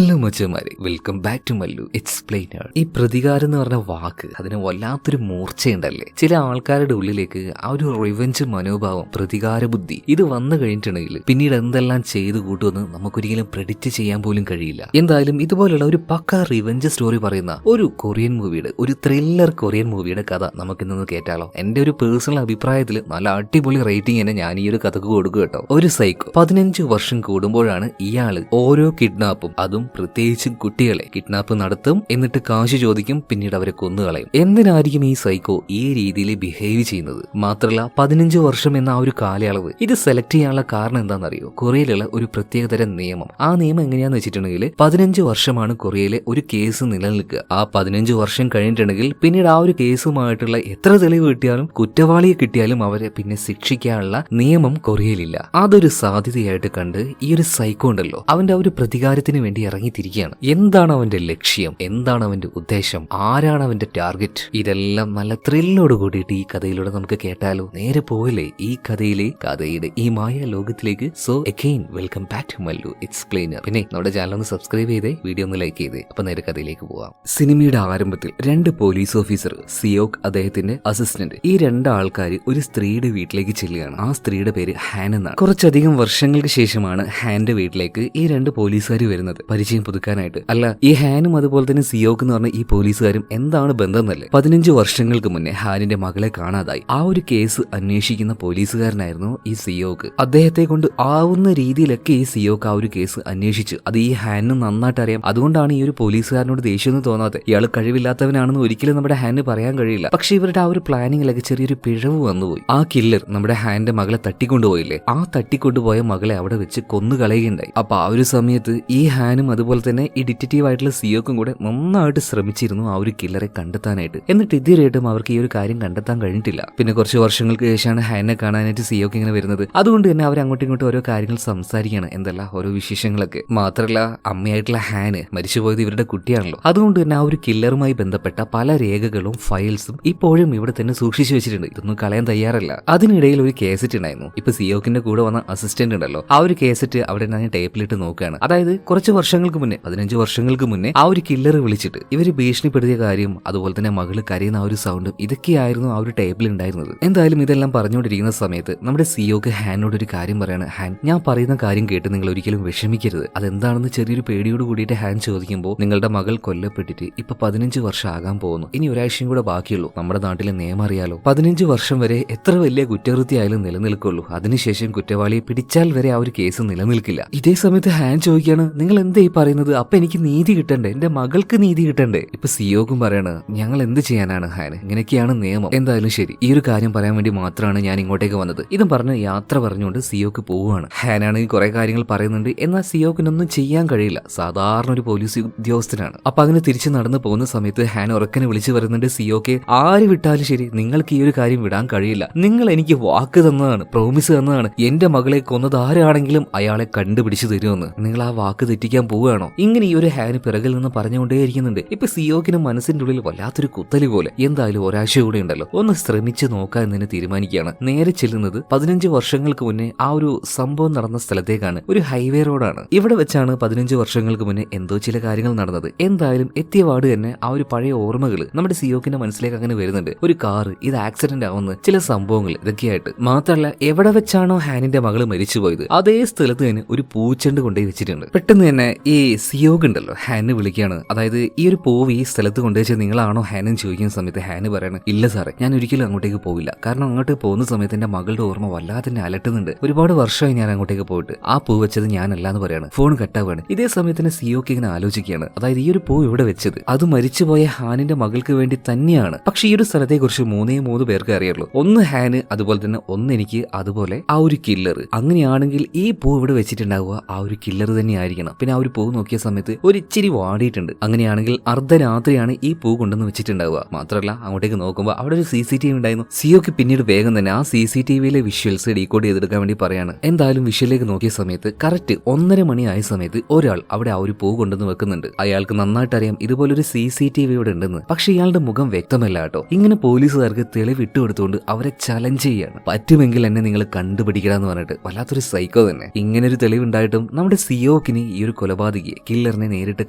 Hello മച്ചന്മാരെ, welcome back to Mallu Explainer. ഈ പ്രതികാരം എന്ന് പറഞ്ഞ വാക്ക് അതിന് വല്ലാത്തൊരു മൂർച്ചയുണ്ടല്ലേ. ചില ആൾക്കാരുടെ ഉള്ളിലേക്ക് ആ ഒരു റിവെഞ്ച് മനോഭാവം, പ്രതികാര ബുദ്ധി ഇത് വന്നു കഴിഞ്ഞിട്ടുണ്ടെങ്കിൽ പിന്നീട് എന്തെല്ലാം ചെയ്തു കൂട്ടുമെന്ന് നമുക്കൊരിക്കലും പ്രെഡിക്റ്റ് ചെയ്യാൻ പോലും കഴിയില്ല. എന്തായാലും ഇതുപോലുള്ള ഒരു പക്ക റിവെഞ്ച് സ്റ്റോറി പറയുന്ന ഒരു കൊറിയൻ മൂവിയുടെ, ഒരു ത്രില്ലർ കൊറിയൻ മൂവിയുടെ കഥ നമുക്കിന്ന് കേട്ടാലോ. എന്റെ ഒരു പേഴ്സണൽ അഭിപ്രായത്തിൽ നല്ല അടിപൊളി റേറ്റിംഗ് തന്നെ ഞാൻ ഈ ഒരു കഥക്ക് കൊടുക്കും കേട്ടോ. ഒരു സൈക്കോ 15 വർഷം കൂടുമ്പോഴാണ് ഇയാള് ഓരോ കിഡ്നാപ്പും, അതും പ്രത്യേകിച്ചും കുട്ടികളെ കിഡ്നാപ്പ് നടത്തും, എന്നിട്ട് കാശ് ചോദിക്കും, പിന്നീട് അവരെ കൊന്നുകളയും. എന്തിനായിരിക്കും ഈ സൈക്കോ ഈ രീതിയിൽ ബിഹേവ് ചെയ്യുന്നത്? മാത്രമല്ല 15 വർഷം എന്ന ആ ഒരു കാലയളവ് ഇത് സെലക്ട് ചെയ്യാനുള്ള കാരണം എന്താണെന്നറിയോ? കൊറിയയിലുള്ള ഒരു പ്രത്യേകതരം നിയമം. ആ നിയമം എങ്ങനെയാന്ന് വെച്ചിട്ടുണ്ടെങ്കിൽ 15 വർഷമാണ് കൊറിയയിലെ ഒരു കേസ് നിലനിൽക്കുക. ആ 15 വർഷം കഴിഞ്ഞിട്ടുണ്ടെങ്കിൽ പിന്നീട് ആ ഒരു കേസുമായിട്ടുള്ള എത്ര തെളിവ് കിട്ടിയാലും, കുറ്റവാളിയെ കിട്ടിയാലും അവരെ പിന്നെ ശിക്ഷിക്കാനുള്ള നിയമം കൊറിയയിലില്ല. അതൊരു സാധ്യതയായിട്ട് കണ്ട് ഈ ഒരു സൈക്കോ ഉണ്ടല്ലോ, അവന്റെ ആ ഒരു പ്രതികാരത്തിന് വേണ്ടി ഇറങ്ങിത്തിരിക്കുകയാണ്. എന്താണ് അവന്റെ ലക്ഷ്യം? എന്താണ് അവന്റെ ഉദ്ദേശം? ആരാണ് അവന്റെ ടാർഗറ്റ്? ഇതെല്ലാം നല്ല ത്രില്ലോട് കൂടിയിട്ട് ഈ കഥയിലൂടെ നമുക്ക് കേട്ടാലോ. നേരെ പോയില്ലേ ഈ കഥയുടെ ഈ മായ ലോകത്തിലേക്ക്. So again welcome back to Mallu Explainer. പിന്നെ നമ്മുടെ ചാനൽ ഒന്ന് സബ്സ്ക്രൈബ് ചെയ്തേ, വീഡിയോ ഒന്ന് ലൈക്ക് ചെയ്തേ. അപ്പൊ നേരെ കഥയിലേക്ക് പോവാം. സിനിമയുടെ ആരംഭത്തിൽ 2 പോലീസ് ഓഫീസർ, സിയോക് അദ്ദേഹത്തിന്റെ അസിസ്റ്റന്റ്, ഈ 2 ആൾക്കാർ ഒരു സ്ത്രീയുടെ വീട്ടിലേക്ക് ചെല്ലുകയാണ്. ആ സ്ത്രീയുടെ പേര് ഹാൻ എന്നാണ്. കുറച്ചധികം വർഷങ്ങൾക്ക് ശേഷമാണ് ഹാന്റെ വീട്ടിലേക്ക് ഈ 2 പോലീസുകാർ വരുന്നത്, പരിചയം പുതുക്കാനായിട്ട്. അല്ല, ഈ ഹാനും അതുപോലെ തന്നെ സിയോക്ക് എന്ന് പറഞ്ഞ ഈ പോലീസുകാരും എന്താണ് ബന്ധം എന്നല്ലേ? 15 വർഷങ്ങൾക്ക് മുന്നേ ഹാനിന്റെ മകളെ കാണാതായി. ആ ഒരു കേസ് അന്വേഷിക്കുന്ന പോലീസുകാരനായിരുന്നു ഈ സിയോക്ക്. അദ്ദേഹത്തെ കൊണ്ട് ആവുന്ന രീതിയിലൊക്കെ ഈ സിയോക്ക് ആ ഒരു കേസ് അന്വേഷിച്ചു. അത് ഈ ഹാനിന് നന്നായിട്ട് അറിയാം. അതുകൊണ്ടാണ് ഈ ഒരു പോലീസുകാരനോട് ദേഷ്യമൊന്നും തോന്നാത്തത്. ഇയാൾ കഴിവില്ലാത്തവനാണെന്ന് ഒരിക്കലും നമ്മുടെ ഹാനിന് പറയാൻ കഴിയില്ല. പക്ഷെ ഇവരുടെ ആ ഒരു പ്ലാനിങ്ങിലൊക്കെ ചെറിയൊരു പിഴവ് വന്നുപോയി. ആ കില്ലർ നമ്മുടെ ഹാനിന്റെ മകളെ തട്ടിക്കൊണ്ടുപോയില്ലേ, ആ തട്ടിക്കൊണ്ടുപോയ മകളെ അവിടെ വെച്ച് കൊന്നുകളയുകയുണ്ടായി. അപ്പൊ ആ ഒരു സമയത്ത് ഈ ഹാനും അതുപോലെ തന്നെ ഈ ഡിറ്റക്റ്റീവ് ആയിട്ടുള്ള സിയോക്കും കൂടെ നന്നായിട്ട് ശ്രമിച്ചിരുന്നു ആ ഒരു കില്ലറെ കണ്ടെത്താനായിട്ട്. എന്നിട്ട് ഇതുവരെയായിട്ടും അവർക്ക് ഈ ഒരു കാര്യം കണ്ടെത്താൻ കഴിഞ്ഞിട്ടില്ല. പിന്നെ കുറച്ച് വർഷങ്ങൾക്ക് ശേഷമാണ് ഹാനെ കാണാനായിട്ട് സിയോക്ക് ഇങ്ങനെ വരുന്നത്. അതുകൊണ്ട് തന്നെ അവർ അങ്ങോട്ടും ഇങ്ങോട്ടും ഓരോ കാര്യങ്ങൾ സംസാരിക്കുകയാണ്, എന്തെല്ലാം ഓരോ വിശേഷങ്ങളൊക്കെ. മാത്രമല്ല അമ്മയായിട്ടുള്ള ഹാന് മരിച്ചുപോയത് ഇവരുടെ കുട്ടിയാണല്ലോ. അതുകൊണ്ട് തന്നെ ആ ഒരു കില്ലറുമായി ബന്ധപ്പെട്ട പല രേഖകളും ഫയൽസും ഇപ്പോഴും ഇവിടെ തന്നെ സൂക്ഷിച്ചു വെച്ചിട്ടുണ്ട്. ഇതൊന്നും കളയാൻ തയ്യാറല്ല. അതിനിടയിൽ ഒരു കേസറ്റ് ഉണ്ടായിരുന്നു. ഇപ്പൊ സിയോക്കിന്റെ കൂടെ വന്ന അസിസ്റ്റന്റ് ഉണ്ടല്ലോ, ആ ഒരു കേസറ്റ് അവിടെ ഞാൻ ടേപ്പിലിട്ട് നോക്കുകയാണ്. അതായത് കുറച്ച് വർഷങ്ങൾക്ക് മുന്നേ, 15 വർഷങ്ങൾക്ക് മുന്നേ ആ ഒരു കില്ലർ വിളിച്ചിട്ട് ഇവര് ഭീഷണിപ്പെടുത്തിയ കാര്യം, അതുപോലെ തന്നെ മകള് കരയുന്ന ആ ഒരു സൗണ്ടും ഇതൊക്കെയായിരുന്നു ആ ഒരു ടേബിൾ ഉണ്ടായിരുന്നത്. എന്തായാലും ഇതെല്ലാം പറഞ്ഞുകൊണ്ടിരിക്കുന്ന സമയത്ത് നമ്മുടെ സിയോക്ക് ഹാനോട് ഒരു കാര്യം പറയാണ്. ഹാൻ, ഞാൻ പറയുന്ന കാര്യം കേട്ട് നിങ്ങൾ ഒരിക്കലും വിഷമിക്കരുത്. അതെന്താണെന്ന് ചെറിയൊരു പേടിയോട് കൂടിയിട്ട് ഹാൻ ചോദിക്കുമ്പോൾ, നിങ്ങളുടെ മകൾ കൊല്ലപ്പെട്ടിട്ട് ഇപ്പൊ 15 വർഷം ആകാൻ പോകുന്നു. ഇനി ഒരാഴ്ചയും കൂടെ ബാക്കിയുള്ളൂ. നമ്മുടെ നാട്ടിലെ നിയമം അറിയാലോ, 15 വർഷം വരെ എത്ര വലിയ കുറ്റകൃത്യമായാലും നിലനിൽക്കുള്ളൂ. അതിനുശേഷം കുറ്റവാളിയെ പിടിച്ചാൽ വരെ ആ ഒരു കേസ് നിലനിൽക്കില്ല. ഇതേ സമയത്ത് ഹാൻ ചോദിക്കാണ്, നിങ്ങൾ എന്താ ഈ പറയുന്നത്? അപ്പൊ എനിക്ക് നീതി കിട്ടണ്ടേ? എന്റെ മകൾക്ക് നീതി കിട്ടണ്ടേ? ഇപ്പൊ സിയോക്കും പറയാണ്, ഞങ്ങൾ എന്ത് ചെയ്യാനാണ് ഹാൻ, ഇങ്ങനെയൊക്കെയാണ് നിയമം. എന്തായാലും ശരി, ഈ ഒരു കാര്യം പറയാൻ വേണ്ടി മാത്രമാണ് ഞാൻ ഇങ്ങോട്ടേക്ക് വന്നത്. ഇതും പറഞ്ഞ് യാത്ര പറഞ്ഞുകൊണ്ട് സിയോക്ക് പോവുകയാണ്. ഹാനാണെങ്കിൽ കുറെ കാര്യങ്ങൾ പറയുന്നുണ്ട്, എന്നാൽ സിയോക്കിനൊന്നും ചെയ്യാൻ കഴിയില്ല. സാധാരണ ഒരു പോലീസ് ഉദ്യോഗസ്ഥനാണ്. അപ്പൊ അങ്ങനെ തിരിച്ചു നടന്നു പോകുന്ന സമയത്ത് ഹാൻ ഉറക്കനെ വിളിച്ചു പറയുന്നുണ്ട്, സിയോക്കെ ആര് വിട്ടാലും ശരി, നിങ്ങൾക്ക് ഈ ഒരു കാര്യം വിടാൻ കഴിയില്ല. നിങ്ങൾ എനിക്ക് വാക്ക് തന്നതാണ്, പ്രോമിസ് തന്നതാണ്. എന്റെ മകളെ കൊന്നത് ആരാണെങ്കിലും അയാളെ കണ്ടുപിടിച്ചു തരുമെന്ന്. നിങ്ങൾ ആ വാക്ക് തെറ്റിക്കാൻ പോവുകയാണോ? ഇങ്ങനെ ഈ ഒരു ഹാന് പിറകിൽ നിന്ന് പറഞ്ഞുകൊണ്ടേയിരിക്കുന്നുണ്ട്. ഇപ്പൊ സിയോക്കിന് മനസ്സിന്റെ ഉള്ളിൽ വല്ലാത്തൊരു കുത്തല് പോലെ. എന്തായാലും ഒരാഴ്ച കൂടെ ഉണ്ടല്ലോ, ഒന്ന് ശ്രമിച്ചു നോക്കാൻ തന്നെ തീരുമാനിക്കുകയാണ്. നേരെ ചെല്ലുന്നത് 15 വർഷങ്ങൾക്ക് മുന്നേ ആ ഒരു സംഭവം നടന്ന സ്ഥലത്തേക്കാണ്. ഒരു ഹൈവേ റോഡാണ്. ഇവിടെ വെച്ചാണ് 15 വർഷങ്ങൾക്ക് മുന്നേ എന്തോ ചില കാര്യങ്ങൾ നടന്നത്. എന്തായാലും എത്തിയ പാട് തന്നെ ആ ഒരു പഴയ ഓർമ്മകൾ നമ്മുടെ സിയോക്കിന്റെ മനസ്സിലേക്ക് അങ്ങനെ വരുന്നുണ്ട്. ഒരു കാറ് ഇത് ആക്സിഡന്റ് ആവുന്ന ചില സംഭവങ്ങൾ ഇതൊക്കെയായിട്ട്. മാത്രമല്ല എവിടെ വെച്ചാണോ ഹാനിന്റെ മകള് മരിച്ചുപോയത് അതേ സ്ഥലത്ത് തന്നെ ഒരു പൂച്ചെണ്ട് കൊണ്ടുപോയി വെച്ചിട്ടുണ്ട്. പെട്ടെന്ന് തന്നെ ഈ സിയോക്ക് ഉണ്ടല്ലോ ഹാനെ വിളിക്കുകയാണ്. അതായത് ഈ ഒരു പൂവ് ഈ സ്ഥലത്ത് കൊണ്ടുവച്ചാൽ നിങ്ങളാണോ ഹാനെന്ന് ചോദിക്കുന്ന സമയത്ത് ഹാന് പറയാണ്, ഇല്ല സാറേ, ഞാൻ ഒരിക്കലും അങ്ങോട്ടേക്ക് പോവില്ല. കാരണം അങ്ങോട്ട് പോകുന്ന സമയത്ത് എന്റെ മകളുടെ ഓർമ്മ വല്ലാതെ തന്നെ അലട്ടുന്നുണ്ട്. ഒരുപാട് വർഷമായി ഞാൻ അങ്ങോട്ടേക്ക് പോയിട്ട്. ആ പൂ വെച്ചത് ഞാനല്ല എന്ന് പറയാണ്. ഫോൺ കട്ടാവാണ്. ഇതേ സമയത്ത് തന്നെ സിയോക്ക് ഇങ്ങനെ ആലോചിക്കുകയാണ്, അതായത് ഈ ഒരു പൂ ഇവിടെ വെച്ചത് അത് മരിച്ചുപോയ ഹാനിന്റെ മകൾക്ക് വേണ്ടി തന്നെയാണ്. പക്ഷെ ഈ ഒരു സ്ഥലത്തെ കുറിച്ച് 3 പേർക്ക് അറിയുള്ളൂ. ഒന്ന് ഹാന്, അതുപോലെ തന്നെ ഒന്ന് എനിക്ക്, അതുപോലെ ആ ഒരു കില്ലർ. അങ്ങനെയാണെങ്കിൽ ഈ പൂ ഇവിടെ വെച്ചിട്ടുണ്ടാവുക ആ ഒരു കില്ലർ തന്നെ ആയിരിക്കണം. പിന്നെ ആ ഒരു പൂ നോക്കിയ സമയത്ത് ഒരു ഇച്ചിരി വാടിയിട്ടുണ്ട്. അങ്ങനെയാണെങ്കിൽ അർദ്ധരാത്രിയാണ് ഈ പൂ കൊണ്ടുവന്ന് വെച്ചിട്ടുണ്ടാവുക. മാത്രമല്ല അങ്ങോട്ടേക്ക് നോക്കുമ്പോൾ അവിടെ ഒരു CCTV ഉണ്ടായിരുന്നു. സിയോക്ക് പിന്നീട് വേഗം തന്നെ ആ CCTVയിലെ വിഷ്വൽസ് ഡീകോഡ് ചെയ്തെടുക്കാൻ വേണ്ടി പറയാണ്. എന്തായാലും വിഷ്വലിലേക്ക് നോക്കിയ സമയത്ത് കറക്റ്റ് 1:30 മണി ആയ സമയത്ത് ഒരാൾ അവിടെ ആ ഒരു പൂ കൊണ്ടുവന്ന് വെക്കുന്നുണ്ട്. അയാൾക്ക് നന്നായിട്ട് അറിയാം ഇതുപോലൊരു CCTV ഇവിടെ ഉണ്ടെന്ന്. പക്ഷെ ഇയാളുടെ മുഖം വ്യക്തമല്ല കേട്ടോ. ഇങ്ങനെ പോലീസുകാർക്ക് തെളിവ് ഇട്ടുകൊടുത്തുകൊണ്ട് അവരെ ചലഞ്ച് ചെയ്യാണ്. പറ്റുമെങ്കിൽ എന്നെ നിങ്ങൾ കണ്ടുപിടിക്കണമെന്ന് പറഞ്ഞിട്ട്. വല്ലാത്തൊരു സൈക്കോ തന്നെ. ഇങ്ങനൊരു തെളിവുണ്ടായിട്ടും നമ്മുടെ സിയോക്കിന് ഈ ഒരു കൊലപാതകം കൊലപാതകിയെ കില്ലറിനെ നേരിട്ട്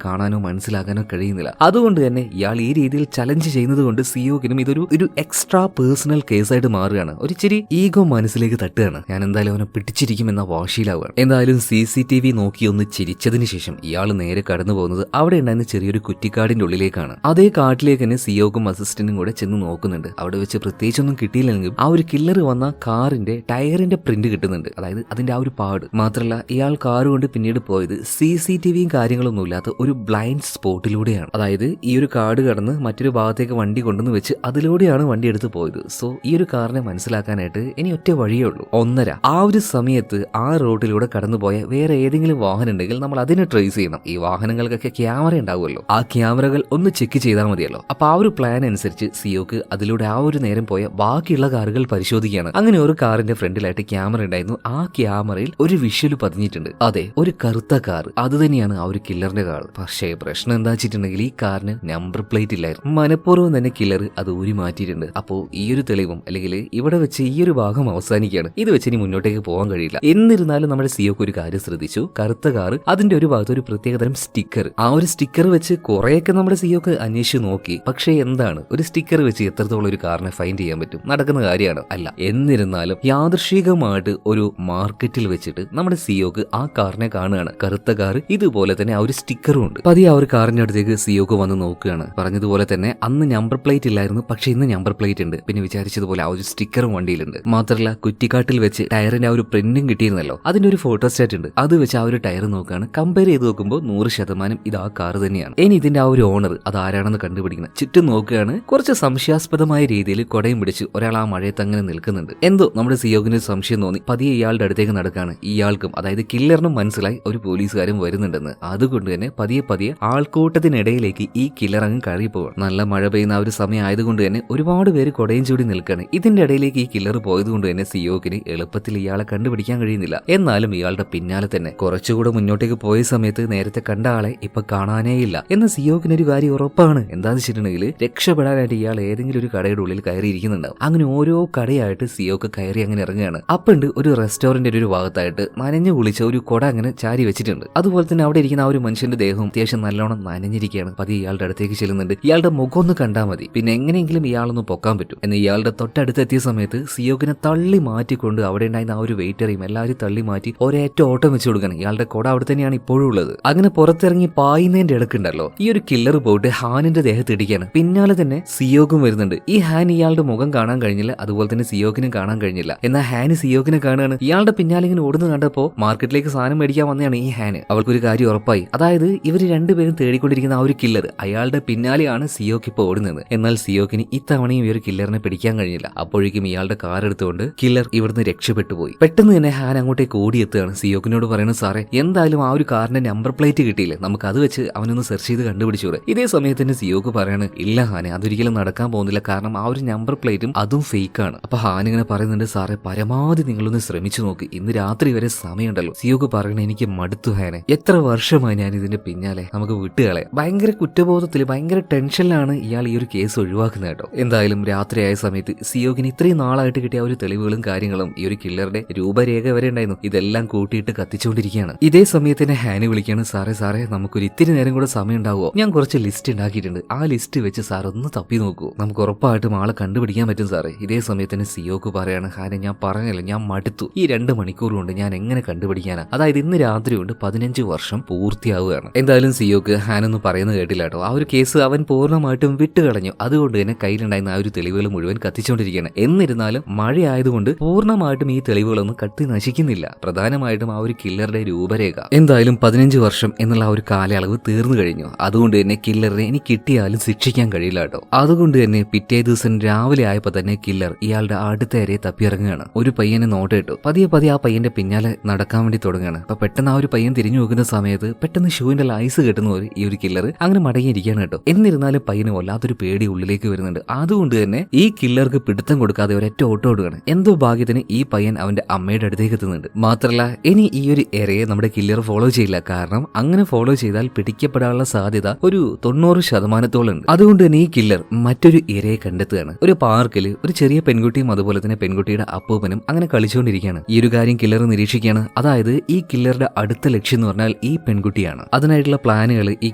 കാണാനോ മനസ്സിലാക്കാനോ കഴിയുന്നില്ല. അതുകൊണ്ട് തന്നെ ഇയാൾ ഈ രീതിയിൽ ചലഞ്ച് ചെയ്യുന്നത് കൊണ്ട് സിയോക്കിനും ഇതൊരു എക്സ്ട്രാ പേഴ്സണൽ കേസായിട്ട് മാറുകയാണ്. ഒരു ഇച്ചിരി ഈഗോ മനസ്സിലേക്ക് തട്ടുകയാണ്. ഞാൻ എന്തായാലും അവനെ പിടിച്ചിരിക്കുമെന്ന വാശിയിലാവുകയാണ്. എന്തായാലും CCTV നോക്കി ഒന്ന് ചിരിച്ചതിന് ശേഷം ഇയാൾ നേരെ കടന്നു പോകുന്നത് അവിടെ ഉണ്ടായിരുന്ന ചെറിയൊരു കുറ്റിക്കാടിന്റെ ഉള്ളിലേക്കാണ്. അതേ കാട്ടിലേക്ക് തന്നെ സിയോക്കും അസിസ്റ്റന്റും കൂടെ ചെന്ന് നോക്കുന്നുണ്ട്. അവിടെ വെച്ച് പ്രത്യേകിച്ചൊന്നും കിട്ടിയില്ലെങ്കിലും ആ ഒരു കില്ലർ വന്ന കാറിന്റെ ടയറിന്റെ പ്രിന്റ് കിട്ടുന്നുണ്ട്, അതായത് അതിന്റെ ആ ഒരു പാട്. മാത്രമല്ല ഇയാൾ കാർ കൊണ്ട് പിന്നീട് പോയത് CCTVയും കാര്യങ്ങളൊന്നും ഇല്ലാത്ത ഒരു ബ്ലൈൻഡ് സ്പോട്ടിലൂടെയാണ്. അതായത് ഈ ഒരു കാട് കടന്ന് മറ്റൊരു ഭാഗത്തേക്ക് വണ്ടി കൊണ്ടുവന്ന് വെച്ച് അതിലൂടെയാണ് വണ്ടി എടുത്ത് പോയത്. സോ ഈ ഒരു കാറിനെ മനസ്സിലാക്കാനായിട്ട് ഇനി ഒറ്റ വഴിയേ ഉള്ളൂ, 1.5. ആ ഒരു സമയത്ത് ആ റോഡിലൂടെ കടന്നുപോയ വേറെ ഏതെങ്കിലും വാഹനം ഉണ്ടെങ്കിൽ നമ്മൾ അതിനെ ട്രേസ് ചെയ്യണം. ഈ വാഹനങ്ങൾക്കൊക്കെ ക്യാമറ ഉണ്ടാവുമല്ലോ, ആ ക്യാമറകൾ ഒന്ന് ചെക്ക് ചെയ്താൽ മതിയല്ലോ. അപ്പൊ ആ ഒരു പ്ലാൻ അനുസരിച്ച് സിയോക്ക് അതിലൂടെ ആ ഒരു നേരം പോയ ബാക്കിയുള്ള കാറുകൾ പരിശോധിക്കുകയാണ്. അങ്ങനെ ഒരു കാറിന്റെ ഫ്രണ്ടിലായിട്ട് ക്യാമറ ഉണ്ടായിരുന്നു. ആ ക്യാമറയിൽ ഒരു വിഷ്വൽ പതിഞ്ഞിട്ടുണ്ട്. അതെ, ഒരു കറുത്ത കാർ, അത് തന്നെയാണ് ആ ഒരു കില്ലറിന്റെ കാർ. പക്ഷേ പ്രശ്നം എന്താ വെച്ചിട്ടുണ്ടെങ്കിൽ ഈ കാറിന് നമ്പർ പ്ലേറ്റ് ഇല്ലായിരുന്നു. മനഃപൂർവ്വം തന്നെ കില്ലർ അത് ഊരി മാറ്റിയിട്ടുണ്ട്. അപ്പോ ഈ ഒരു തെളിവും അല്ലെങ്കിൽ ഇവിടെ വെച്ച് ഈ ഒരു ഭാഗം അവസാനിക്കുകയാണ്. ഇത് വെച്ച് ഇനി മുന്നോട്ടേക്ക് പോകാൻ കഴിയില്ല. എന്നിരുന്നാലും നമ്മുടെ സിയോക്ക് ഒരു കാര്യം ശ്രദ്ധിച്ചു. കറുത്ത കാർ, അതിന്റെ ഒരു ഭാഗത്ത് ഒരു പ്രത്യേകതരം സ്റ്റിക്കർ. ആ ഒരു സ്റ്റിക്കർ വെച്ച് കുറെയൊക്കെ നമ്മുടെ സിയോക്ക് അന്വേഷിച്ച് നോക്കി. പക്ഷേ എന്താണ്, ഒരു സ്റ്റിക്കർ വെച്ച് എത്രത്തോളം ഒരു കാറിനെ ഫൈൻഡ് ചെയ്യാൻ പറ്റും? നടക്കുന്ന കാര്യമാണ് അല്ല. എന്നിരുന്നാലും യാദൃശികമായിട്ട് ഒരു മാർക്കറ്റിൽ വെച്ചിട്ട് നമ്മുടെ സിയോക്ക് ആ കാറിനെ കാണുകയാണ്. കറുത്ത കാർ, ഇതുപോലെ തന്നെ ആ ഒരു സ്റ്റിക്കറും ഉണ്ട്. പതിയെ ആ ഒരു കാറിന്റെ അടുത്തേക്ക് സിയോക്ക് വന്ന് നോക്കുകയാണ്. പറഞ്ഞതുപോലെ തന്നെ അന്ന് നമ്പർ പ്ലേറ്റ് ഇല്ലായിരുന്നു, പക്ഷെ ഇന്ന് നമ്പർ പ്ലേറ്റ് ഉണ്ട്. പിന്നെ വിചാരിച്ചതുപോലെ ആ ഒരു സ്റ്റിക്കറും വണ്ടിയിലുണ്ട്. മാത്രമല്ല കുറ്റിക്കാട്ടിൽ വെച്ച് ടയറിന്റെ ആ ഒരു പ്രിന്റും കിട്ടിയിരുന്നല്ലോ, അതിന്റെ ഒരു ഫോട്ടോസ്റ്റാറ്റ് ഉണ്ട്. അത് വെച്ച് ആ ഒരു ടയർ നോക്കുകയാണ്. കമ്പയർ ചെയ്ത് നോക്കുമ്പോൾ 100% ഇത് ആ കാർ തന്നെയാണ്. ഇനി ഇതിന്റെ ആ ഒരു ഓണർ അത് ആരാണെന്ന് കണ്ടുപിടിക്കണം. ചുറ്റും നോക്കുകയാണ്. കുറച്ച് സംശയാസ്പദമായ രീതിയിൽ കൊടയും പിടിച്ച് ഒരാൾ ആ മഴയത്ത് അങ്ങനെ നിൽക്കുന്നുണ്ട്. എന്തോ നമ്മുടെ സിയോക്കിന് സംശയം തോന്നി. പതിയെ ഇയാളുടെ അടുത്തേക്ക് നടക്കാണ്. ഇയാൾക്കും അതായത് കില്ലറിനും മനസ്സിലായി ഒരു പോലീസുകാരും വരുന്നുണ്ടെന്ന്. അതുകൊണ്ട് തന്നെ പതിയെ ആൾക്കൂട്ടത്തിനിടയിലേക്ക് ഈ കില്ലർ അങ്ങ് കയറിപ്പോവാണ്. നല്ല മഴ പെയ്യുന്ന ആ ഒരു സമയം ആയതുകൊണ്ട് തന്നെ ഒരുപാട് പേര് കൊടയും ചൂടി നിൽക്കുകയാണ്. ഇതിന്റെ ഇടയിലേക്ക് ഈ കില്ലർ പോയതുകൊണ്ട് തന്നെ സിയോക്കിന് എളുപ്പത്തിൽ ഇയാളെ കണ്ടുപിടിക്കാൻ കഴിയുന്നില്ല. എന്നാലും ഇയാളുടെ പിന്നാലെ തന്നെ കുറച്ചുകൂടെ മുന്നോട്ടേക്ക് പോയ സമയത്ത് നേരത്തെ കണ്ട ആളെ ഇപ്പൊ കാണാനേ ഇല്ല എന്ന സിയോക്കിന് ഒരു കാര്യം ഉറപ്പാണ്. എന്താന്ന് വെച്ചിട്ടുണ്ടെങ്കിൽ രക്ഷപ്പെടാനായിട്ട് ഇയാൾ ഏതെങ്കിലും ഒരു കടയുടെ ഉള്ളിൽ കയറിയിരിക്കുന്നുണ്ടാവും. അങ്ങനെ ഓരോ കടയായിട്ട് സിയോക്ക് കയറി അങ്ങനെ ഇറങ്ങുകയാണ്. അപ്പണ്ട് ഒരു റെസ്റ്റോറന്റിന്റെ ഒരു ഭാഗത്തായിട്ട് നനഞ്ഞു കുളിച്ച ഒരു കൊട അങ്ങനെ ചാരി വെച്ചിട്ടുണ്ട്. അതുപോലെ തന്നെ അവിടെ ഇരിക്കുന്ന ആ ഒരു മനുഷ്യന്റെ ദേഹവും അത്യാവശ്യം നല്ലോണം നനഞ്ഞിരിക്കുകയാണ്. പതി ഇയാളുടെ അടുത്തേക്ക് ചെല്ലുന്നുണ്ട്. ഇയാളുടെ മുഖം ഒന്ന് കണ്ടാൽ മതി, പിന്നെ എങ്ങനെയെങ്കിലും ഇയാളൊന്ന് പൊക്കാൻ പറ്റും. എന്നാൽ ഇയാളുടെ തൊട്ടടുത്തെത്തിയ സമയത്ത് സിയോക്കിനെ തള്ളി മാറ്റിക്കൊണ്ട് അവിടെ ഉണ്ടായിരുന്ന ആ ഒരു വെയിറ്ററേയും എല്ലാവരും തള്ളി മാറ്റി ഒരേറ്റ ഓട്ടം വെച്ച് കൊടുക്കണം. ഇയാളുടെ കൊട അവിടെ തന്നെയാണ് ഇപ്പോഴും ഉള്ളത്. അങ്ങനെ പുറത്തിറങ്ങി പായുന്നതിന്റെ ഇടക്കുണ്ടല്ലോ, ഈ ഒരു കില്ലർ പോയിട്ട് ഹാനിന്റെ ദേഹത്ത് ഇടിക്കുകയാണ്. പിന്നാലെ തന്നെ സിയോക്കും വരുന്നുണ്ട്. ഈ ഹാൻ ഇയാളുടെ മുഖം കാണാൻ കഴിഞ്ഞില്ല, അതുപോലെ തന്നെ സിയോക്കിനും കാണാൻ കഴിഞ്ഞില്ല. എന്നാൽ ഹാന് സിയോക്കിനെ കാണുകയാണ്. ഇയാളുടെ പിന്നാലെ ഇങ്ങനെ ഓടുന്നു കണ്ടപ്പോ മാർക്കറ്റിലേക്ക് സാധനം മേടിക്കാൻ വന്നതാണ് ഈ ഹാന്. അവൾക്കൊരു കാര്യം ഉറപ്പായി, അതായത് ഇവര് രണ്ടുപേരും തേടിക്കൊണ്ടിരിക്കുന്ന ആ ഒരു കില്ലർ, അയാളുടെ പിന്നാലെയാണ് സിയോക്ക് ഇപ്പോൾ ഓടുന്നത്. എന്നാൽ സിയോക്കിന് ഇത്തവണയും ഈ ഒരു കില്ലറിനെ പിടിക്കാൻ കഴിഞ്ഞില്ല. അപ്പോഴേക്കും ഇയാളുടെ കാർ എടുത്തുകൊണ്ട് കില്ലർ ഇവിടുന്ന് രക്ഷപ്പെട്ടു പോയി. പെട്ടെന്ന് തന്നെ ഹാൻ അങ്ങോട്ടേക്ക് ഓടിയെത്തുകയാണ്. സിയോക്കിനോട് പറയുന്നത്, സാറേ എന്തായാലും ആ ഒരു കാറിന്റെ നമ്പർ പ്ലേറ്റ് കിട്ടിയില്ലേ, നമുക്ക് അത് വെച്ച് അവനൊന്ന് സെർച്ച് ചെയ്ത് കണ്ടുപിടിച്ചൂടെ? ഇതേ സമയത്ത് തന്നെ സിയോക്ക് പറയാണ്, ഇല്ല ഹാനെ, അതൊരിക്കലും നടക്കാൻ പോകുന്നില്ല, കാരണം ആ ഒരു നമ്പർ പ്ലേറ്റും അതും ഫേക്കാണ്. അപ്പൊ ഹാൻ ഇങ്ങനെ പറയുന്നുണ്ട്, സാറേ പരമാവധി നിങ്ങളൊന്ന് ശ്രമിച്ചു നോക്ക്, ഇന്ന് രാത്രി വരെ സമയമുണ്ടല്ലോ. സിയോക്ക് പറയണ, എനിക്ക് മടുത്തു ഹാനെ, എത്ര വർഷമായി ഞാൻ ഇതിന്റെ പിന്നാലെ, നമുക്ക് വിട്ടുകളെ. ഭയങ്കര കുറ്റബോധത്തിൽ ഭയങ്കര ടെൻഷനിലാണ് ഇയാൾ ഈ ഒരു കേസ് ഒഴിവാക്കുന്നത് കേട്ടോ. എന്തായാലും രാത്രിയായ സമയത്ത് സിയോക്കിന് ഇത്രയും നാളായിട്ട് കിട്ടിയ ഒരു തെളിവുകളും കാര്യങ്ങളും ഈ ഒരു കില്ലറുടെ രൂപരേഖ വരെ ഉണ്ടായിരുന്നു, ഇതെല്ലാം കൂട്ടിയിട്ട് കത്തിച്ചുകൊണ്ടിരിക്കുകയാണ്. ഇതേ സമയത്ത് തന്നെ ഹാനി വിളിക്കാണ്, സാറേ നമുക്കൊരു ഇത്തിരി നേരം കൂടെ സമയം ഉണ്ടാവുമോ? ഞാൻ കുറച്ച് ലിസ്റ്റ് ഉണ്ടാക്കിയിട്ടുണ്ട്, ആ ലിസ്റ്റ് വെച്ച് സാർ ഒന്ന് തപ്പി നോക്കൂ, നമുക്ക് ഉറപ്പായിട്ടും ആളെ കണ്ടുപിടിക്കാൻ പറ്റും സാറേ. ഇതേ സമയത്ത് തന്നെ സിയോക്ക് പറയാണ്, ഹാനെ ഞാൻ പറഞ്ഞല്ലോ, ഞാൻ മടുത്തു, ഈ 2 മണിക്കൂർ കൊണ്ട് ഞാൻ എങ്ങനെ കണ്ടുപിടിക്കാനാ? അതായത് ഇന്ന് രാത്രി കൊണ്ട് 15 വർഷം പൂർത്തിയാവുകയാണ്. എന്തായാലും സിയോക്ക് ഹാനൊന്നും പറയുന്നത് കേട്ടില്ല കേട്ടോ. ആ ഒരു കേസ് അവൻ പൂർണ്ണമായിട്ടും വിട്ടുകളഞ്ഞു. അതുകൊണ്ട് തന്നെ കയ്യിലുണ്ടായിരുന്ന ആ ഒരു തെളിവുകൾ മുഴുവൻ കത്തിച്ചുകൊണ്ടിരിക്കുകയാണ്. എന്നിരുന്നാലും മഴയായതുകൊണ്ട് പൂർണ്ണമായിട്ടും ഈ തെളിവുകളൊന്നും കത്തി നശിക്കുന്നില്ല. പ്രധാനമായിട്ടും ആ ഒരു കില്ലറുടെ രൂപരേഖ. എന്തായാലും 15 വർഷം എന്നുള്ള ആ ഒരു കാലയളവ് തീർന്നു കഴിഞ്ഞു. അതുകൊണ്ട് തന്നെ കില്ലറിനെ ഇനി കിട്ടിയാലും ശിക്ഷിക്കാൻ കഴിയില്ല കേട്ടോ. അതുകൊണ്ട് തന്നെ പിറ്റേ ദിവസം രാവിലെ ആയപ്പോൾ തന്നെ കില്ലർ ഇയാളുടെ അടുത്തേരെ തപ്പിയിറങ്ങുകയാണ്. ഒരു പയ്യനെ നോട്ടിട്ടു. പതിയെ ആ പയ്യന്റെ പിന്നാലെ നടക്കാൻ വേണ്ടി തുടങ്ങുകയാണ്. അപ്പൊ പെട്ടെന്ന് ആ ഒരു പയ്യൻ തിരിഞ്ഞു നോക്കുന്ന സമയത്ത് പെട്ടെന്ന് ഷൂവിന്റെ ലൈസ് കെട്ടുന്ന ഈ ഒരു കില്ലർ അങ്ങനെ മടങ്ങിയിരിക്കുകയാണ് കേട്ടോ. എന്നിരുന്നാലും പയ്യന് വല്ലാത്തൊരു പേടി ഉള്ളിലേക്ക് വരുന്നുണ്ട്. അതുകൊണ്ട് തന്നെ ഈ കില്ലർക്ക് പിടുത്തം കൊടുക്കാതെ ഒരൊറ്റ ഓട്ടം ഓടുകയാണ്. എന്തോ ഭാഗ്യത്തിന് ഈ പയ്യൻ അവന്റെ അമ്മയുടെ അടുത്തേക്ക് എത്തുന്നുണ്ട്. മാത്രമല്ല ഇനി ഈ ഒരു എരയെ നമ്മുടെ കില്ലർ ഫോളോ ചെയ്യില്ല, കാരണം അങ്ങനെ ഫോളോ ചെയ്താൽ പിടിക്കപ്പെടാനുള്ള സാധ്യത ഒരു 90% ഉണ്ട്. അതുകൊണ്ട് തന്നെ ഈ കില്ലർ മറ്റൊരു ഇരയെ കണ്ടെത്തുകയാണ്. ഒരു പാർക്കിൽ ഒരു ചെറിയ പെൺകുട്ടിയും അതുപോലെ തന്നെ പെൺകുട്ടിയുടെ അപ്പൂപ്പനും അങ്ങനെ കളിച്ചുകൊണ്ടിരിക്കുകയാണ്. ഈ ഒരു കാര്യം കില്ലർ നിരീക്ഷിക്കുകയാണ്. അതായത് ഈ കില്ലറുടെ അടുത്ത ലക്ഷ്യം എന്ന് പറഞ്ഞാൽ ഈ പെൺകുട്ടിയാണ്. അതിനായിട്ടുള്ള പ്ലാനുകൾ ഈ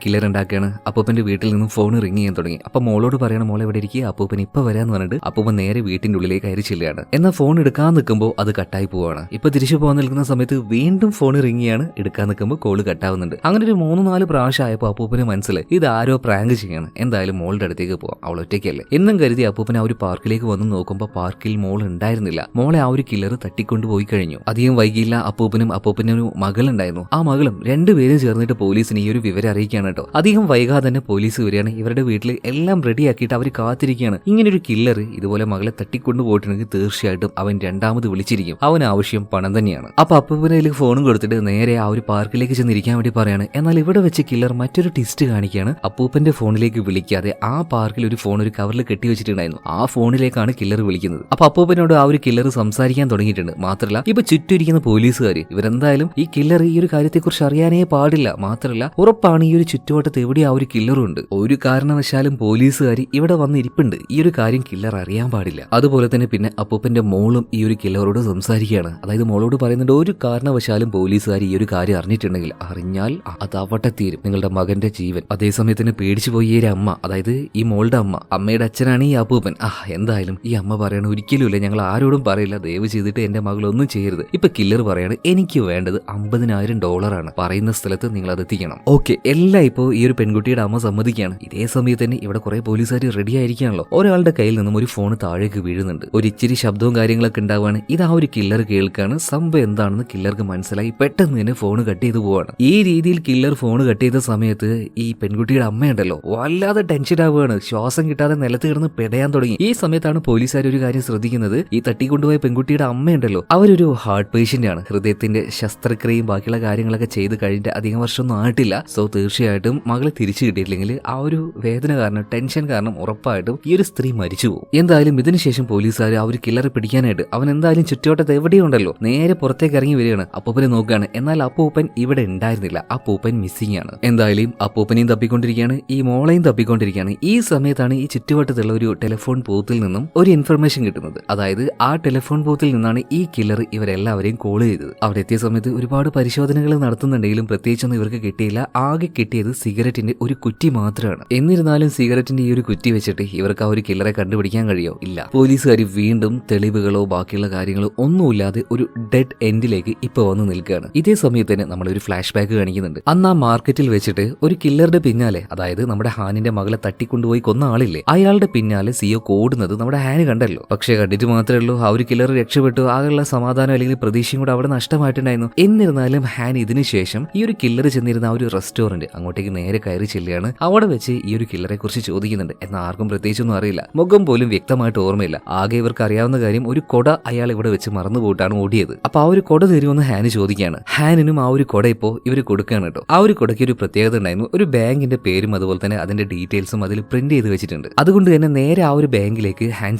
കില്ലർ ഉണ്ടാക്കുകയാണ്. അപ്പൂപ്പന്റെ വീട്ടിൽ നിന്നും ഫോൺ റിങ് ചെയ്യാൻ തുടങ്ങി. അപ്പൊ മോളോട് പറയണം, മോളെ എവിടെ ഇരിക്കുക, അപ്പൂപ്പൻ ഇപ്പൊ വരാന്ന് പറഞ്ഞിട്ട് അപ്പൂപ്പൻ നേരെ വീട്ടിന്റെ ഉള്ളിലേക്ക് കയറി ചെല്ലുകയാണ്. എന്നാൽ ഫോൺ എടുക്കാൻ നിൽക്കുമ്പോൾ അത് കട്ടായി പോവാണ്. ഇപ്പൊ തിരിച്ചു പോകാൻ നിൽക്കുന്ന സമയത്ത് വീണ്ടും ഫോൺ റിങ് ചെയ്യാണ്. എടുക്കാൻ നിൽക്കുമ്പോൾ കോള് കട്ടാവുന്നുണ്ട്. അങ്ങനെ ഒരു 3-4 പ്രാവശ്യം ആയപ്പോൾ അപ്പൂപ്പന് മനസ്സിൽ ഇത് ആരോ പ്രാങ്ക് ചെയ്യാണ്. എന്തായാലും മോളുടെ അടുത്തേക്ക് പോവാം, അവൾ ഒറ്റയ്ക്കല്ലേ എന്നും കരുതി അപ്പൂപ്പൻ ആ ഒരു പാർക്കിലേക്ക് വന്ന് നോക്കുമ്പോൾ പാർക്കിൽ മോൾ ഉണ്ടായിരുന്നില്ല. മോളെ ആ ഒരു കില്ലർ തട്ടിക്കൊണ്ടുപോയി കഴിഞ്ഞു. അധികം വൈകിയില്ല. അപ്പൂപ്പനും ഒരു മകളുണ്ടായിരുന്നു. ആ മകളും രണ്ടുപേരും ചേർന്നിട്ട് പോലീസിന് ഈ ഒരു വിവരം അറിയിക്കുകയാണ് കേട്ടോ. അധികം വൈകാതെ തന്നെ പോലീസ് വരികയാണ്. ഇവരുടെ വീട്ടിൽ എല്ലാം റെഡിയാക്കിയിട്ട് അവർ കാത്തിരിക്കുകയാണ്. ഇങ്ങനെ ഒരു കില്ലർ ഇതുപോലെ മകളെ തട്ടിക്കൊണ്ടുപോയിട്ടുണ്ടെങ്കിൽ തീർച്ചയായിട്ടും അവൻ രണ്ടാമത് വിളിച്ചിരിക്കും. അവൻ ആവശ്യം പണം തന്നെയാണ്. അപ്പൊ അപ്പൂപ്പനയിലേക്ക് ഫോണും കൊടുത്തിട്ട് നേരെ ആ ഒരു പാർക്കിലേക്ക് ചെന്നിരിക്കാൻ വേണ്ടി പറയാണ്. എന്നാൽ ഇവിടെ വെച്ച് കില്ലർ മറ്റൊരു ടിസ്റ്റ് കാണിക്കുകയാണ്. അപ്പൂപ്പന്റെ ഫോണിലേക്ക് വിളിക്കാതെ ആ പാർക്കിൽ ഒരു ഫോൺ ഒരു കവറിൽ കെട്ടിവെച്ചിട്ടുണ്ടായിരുന്നു. ആ ഫോണിലേക്കാണ് കില്ലർ വിളിക്കുന്നത്. അപ്പൊ അപ്പൂപ്പനോട് ആ ഒരു കില്ലർ സംസാരിക്കാൻ തുടങ്ങിയിട്ടുണ്ട്. മാത്രമല്ല ഇപ്പൊ ചുറ്റിരിക്കുന്ന പോലീസുകാർ ഇവരെന്തായാലും ഈ കില്ലർ ഈ ഒരു കാര്യത്തെക്കുറിച്ച് അറിയാനേ പാടില്ല. മാത്രമല്ല ഉറപ്പാണ് ഈ ഒരു ചുറ്റുവട്ടത്ത് എവിടെ ആ ഒരു കില്ലറും ഉണ്ട്. ഒരു കാരണവശാലും പോലീസുകാർ ഇവിടെ വന്നിരിപ്പുണ്ട്. ഈ ഒരു കാര്യം കില്ലർ അറിയാൻ പാടില്ല. അതുപോലെ തന്നെ പിന്നെ അപ്പൂപ്പന്റെ മോളും ഈ ഒരു കില്ലറോട് സംസാരിക്കുകയാണ്. അതായത് മോളോട് പറയുന്നുണ്ട്, ഒരു കാരണവശാലും പോലീസുകാർ ഈ ഒരു കാര്യം അറിഞ്ഞിട്ടുണ്ടെങ്കിൽ അറിഞ്ഞാൽ അത് അവിടെ തീരും, നിങ്ങളുടെ മകന്റെ ജീവൻ. അതേസമയത്തിന് പേടിച്ചു പോയി ഈ അമ്മ, അതായത് ഈ മോളുടെ അമ്മയുടെ അച്ഛനാണ് ഈ അപ്പൂപ്പൻ. എന്തായാലും ഈ അമ്മ പറയണ ഒരിക്കലുമില്ല, ഞങ്ങൾ ആരോടും പറയില്ല, ദയവ് ചെയ്തിട്ട് എന്റെ മകളൊന്നും ചെയ്യരുത്. ഇപ്പൊ കില്ലർ പറയാണ്, എനിക്ക് വേണ്ടത് $50,000 പറയുന്ന സ്ഥലത്ത് നിങ്ങൾ അത് എത്തിക്കണം. ഓക്കെ, എല്ലാം ഇപ്പോ ഈ ഒരു പെൺകുട്ടിയുടെ അമ്മ സമ്മതിക്കുകയാണ്. ഇതേ സമയത്ത് തന്നെ ഇവിടെ കുറെ പോലീസുകാർ റെഡി ആയിരിക്കുകയാണല്ലോ. ഒരാളുടെ കയ്യിൽ നിന്നും ഒരു ഫോൺ താഴേക്ക് വീഴുന്നുണ്ട്. ഒരു ഇച്ചിരി ശബ്ദവും കാര്യങ്ങളൊക്കെ ഉണ്ടാവുകയാണ്. ഇത് ആ ഒരു കില്ലർ കേൾക്കാണ്. സംഭവം എന്താണെന്ന് കില്ലർക്ക് മനസ്സിലായി. പെട്ടെന്ന് തന്നെ ഫോൺ കട്ട് ചെയ്തു പോവാണ്. ഈ രീതിയിൽ കില്ലർ ഫോൺ കട്ട് ചെയ്ത സമയത്ത് ഈ പെൺകുട്ടിയുടെ അമ്മയുണ്ടല്ലോ വല്ലാതെ ടെൻഷൻ ആവുകയാണ്. ശ്വാസം കിട്ടാതെ നിലത്ത് കിടന്ന് പെടയാൻ തുടങ്ങി. ഈ സമയത്താണ് പോലീസുകാർ ഒരു കാര്യം ശ്രദ്ധിക്കുന്നത്. ഈ തട്ടിക്കൊണ്ടുപോയ പെൺകുട്ടിയുടെ അമ്മയുണ്ടല്ലോ, അവരൊരു ഹാർട്ട് പേഷ്യന്റ് ആണ്. ഹൃദയത്തിന്റെ ശസ്ത്രക്രിയയും ബാക്കിയുള്ള കാര്യങ്ങളൊക്കെ ചെയ്ത് കഴിഞ്ഞിട്ട് അധികം വർഷമൊന്നും ആയിട്ടില്ല. സോ തീർച്ചയായിട്ടും മകളെ തിരിച്ചു കിട്ടിയിട്ടില്ലെങ്കിൽ ആ ഒരു വേദന കാരണം, ടെൻഷൻ കാരണം ഉറപ്പായിട്ടും ഈ ഒരു സ്ത്രീ മരിച്ചു പോകും. എന്തായാലും ഇതിനുശേഷം പോലീസുകാർ ആ ഒരു കില്ലറെ പിടിക്കാനായിട്ട് അവൻ എന്തായാലും ചുറ്റുവട്ടത്ത് എവിടെയുണ്ടല്ലോ നേരെ പുറത്തേക്ക് ഇറങ്ങി വരികയാണ്. അപ്പൂപ്പനെ നോക്കുകയാണ്. എന്നാൽ അപ്പൂപ്പൻ ഇവിടെ ഉണ്ടായിരുന്നില്ല. അപ്പൂപ്പൻ മിസ്സിംഗ് ആണ്. എന്തായാലും അപ്പൂപ്പനെയും തപ്പിക്കൊണ്ടിരിക്കുകയാണ്, ഈ മോളെയും തപ്പിക്കൊണ്ടിരിക്കുകയാണ്. ഈ സമയത്താണ് ഈ ചുറ്റുവട്ടത്തുള്ള ഒരു ടെലിഫോൺ ബൂത്തിൽ നിന്നും ഒരു ഇൻഫർമേഷൻ കിട്ടുന്നത്. അതായത് ആ ടെലിഫോൺ ബൂത്തിൽ നിന്നാണ് ഈ കില്ലർ ഇവരെല്ലാവരെയും കോൾ ചെയ്തത്. അവിടെ എത്തിയ സമയത്ത് ഒരുപാട് പരിശോധനകൾ നടത്തുന്നുണ്ടെങ്കിലും പ്രത്യേകിച്ചൊന്നും ഇവർക്ക് കിട്ടിയില്ല. ആകെ കിട്ടിയത് സിഗരറ്റിന്റെ ഒരു കുറ്റി മാത്രമാണ്. എന്നിരുന്നാലും സിഗരറ്റിന്റെ ഈ ഒരു കുറ്റി വെച്ചിട്ട് ഇവർക്ക് ആ ഒരു കില്ലറെ കണ്ടുപിടിക്കാൻ കഴിയോ? ഇല്ല. പോലീസുകാർ വീണ്ടും തെളിവുകളോ ബാക്കിയുള്ള കാര്യങ്ങളോ ഒന്നുമില്ലാതെ ഒരു ഡെഡ് എൻഡിലേക്ക് ഇപ്പൊ വന്ന് നിൽക്കുകയാണ്. ഇതേ സമയത്ത് തന്നെ നമ്മളൊരു ഫ്ലാഷ് ബാക്ക് കാണിക്കുന്നുണ്ട്. അന്ന് ആ മാർക്കറ്റിൽ വെച്ചിട്ട് ഒരു കില്ലറുടെ പിന്നാലെ, അതായത് നമ്മുടെ ഹാനിന്റെ മകളെ തട്ടിക്കൊണ്ടുപോയി കൊന്ന ആളില്ലേ, അയാളുടെ പിന്നാലെ സിയോ ഓടുന്നത് നമ്മുടെ ഹാന് കണ്ടല്ലോ. പക്ഷെ കണ്ടിട്ട് മാത്രമേ ഉള്ളൂ ആ ഒരു കില്ലർ രക്ഷപ്പെട്ടു. ആകെയുള്ള സമാധാനം അല്ലെങ്കിൽ പ്രതീക്ഷയും കൂടെ അവിടെ നഷ്ടമായിട്ടുണ്ടായിരുന്നു. എന്നിരുന്നാലും ഹാൻ ഇതിനുശേഷം ഈ ഒരു കില്ലർ ചെന്നിരുന്ന ആ ഒരു റെസ്റ്റോറന്റ് അങ്ങോട്ടേക്ക് നേരെ കയറി ചെല്ലുകയാണ്. അവിടെ വെച്ച് ഈ ഒരു കില്ലറെ കുറിച്ച് ചോദിക്കുന്നുണ്ട്. എന്നാൽ ആർക്കും പ്രത്യേകിച്ചൊന്നും അറിയില്ല. മുഖം പോലും വ്യക്തമായിട്ട് ഓർമ്മയില്ല. ആകെ ഇവർക്ക് അറിയാവുന്ന കാര്യം ഒരു കൊട അയാൾ ഇവിടെ വെച്ച് മറന്നു പോയിട്ടാണ് ഓടിയത്. അപ്പൊ ആ ഒരു കൊട തരുമെന്ന് ഹാന് ചോദിക്കുകയാണ്. ഹാനിനും ആ ഒരു കൊട ഇപ്പോ ഇവർ കൊടുക്കുകയാണ് കേട്ടോ. ആ ഒരു കൊടയ്ക്ക് ഒരു പ്രത്യേകത ഉണ്ടായിരുന്നു. ഒരു ബാങ്കിന്റെ പേരും അതുപോലെ തന്നെ അതിന്റെ ഡീറ്റെയിൽസും അതിൽ പ്രിന്റ് ചെയ്ത് വെച്ചിട്ടുണ്ട്. അതുകൊണ്ട് തന്നെ നേരെ ആ ഒരു ബാങ്കിലേക്ക് ഹാൻ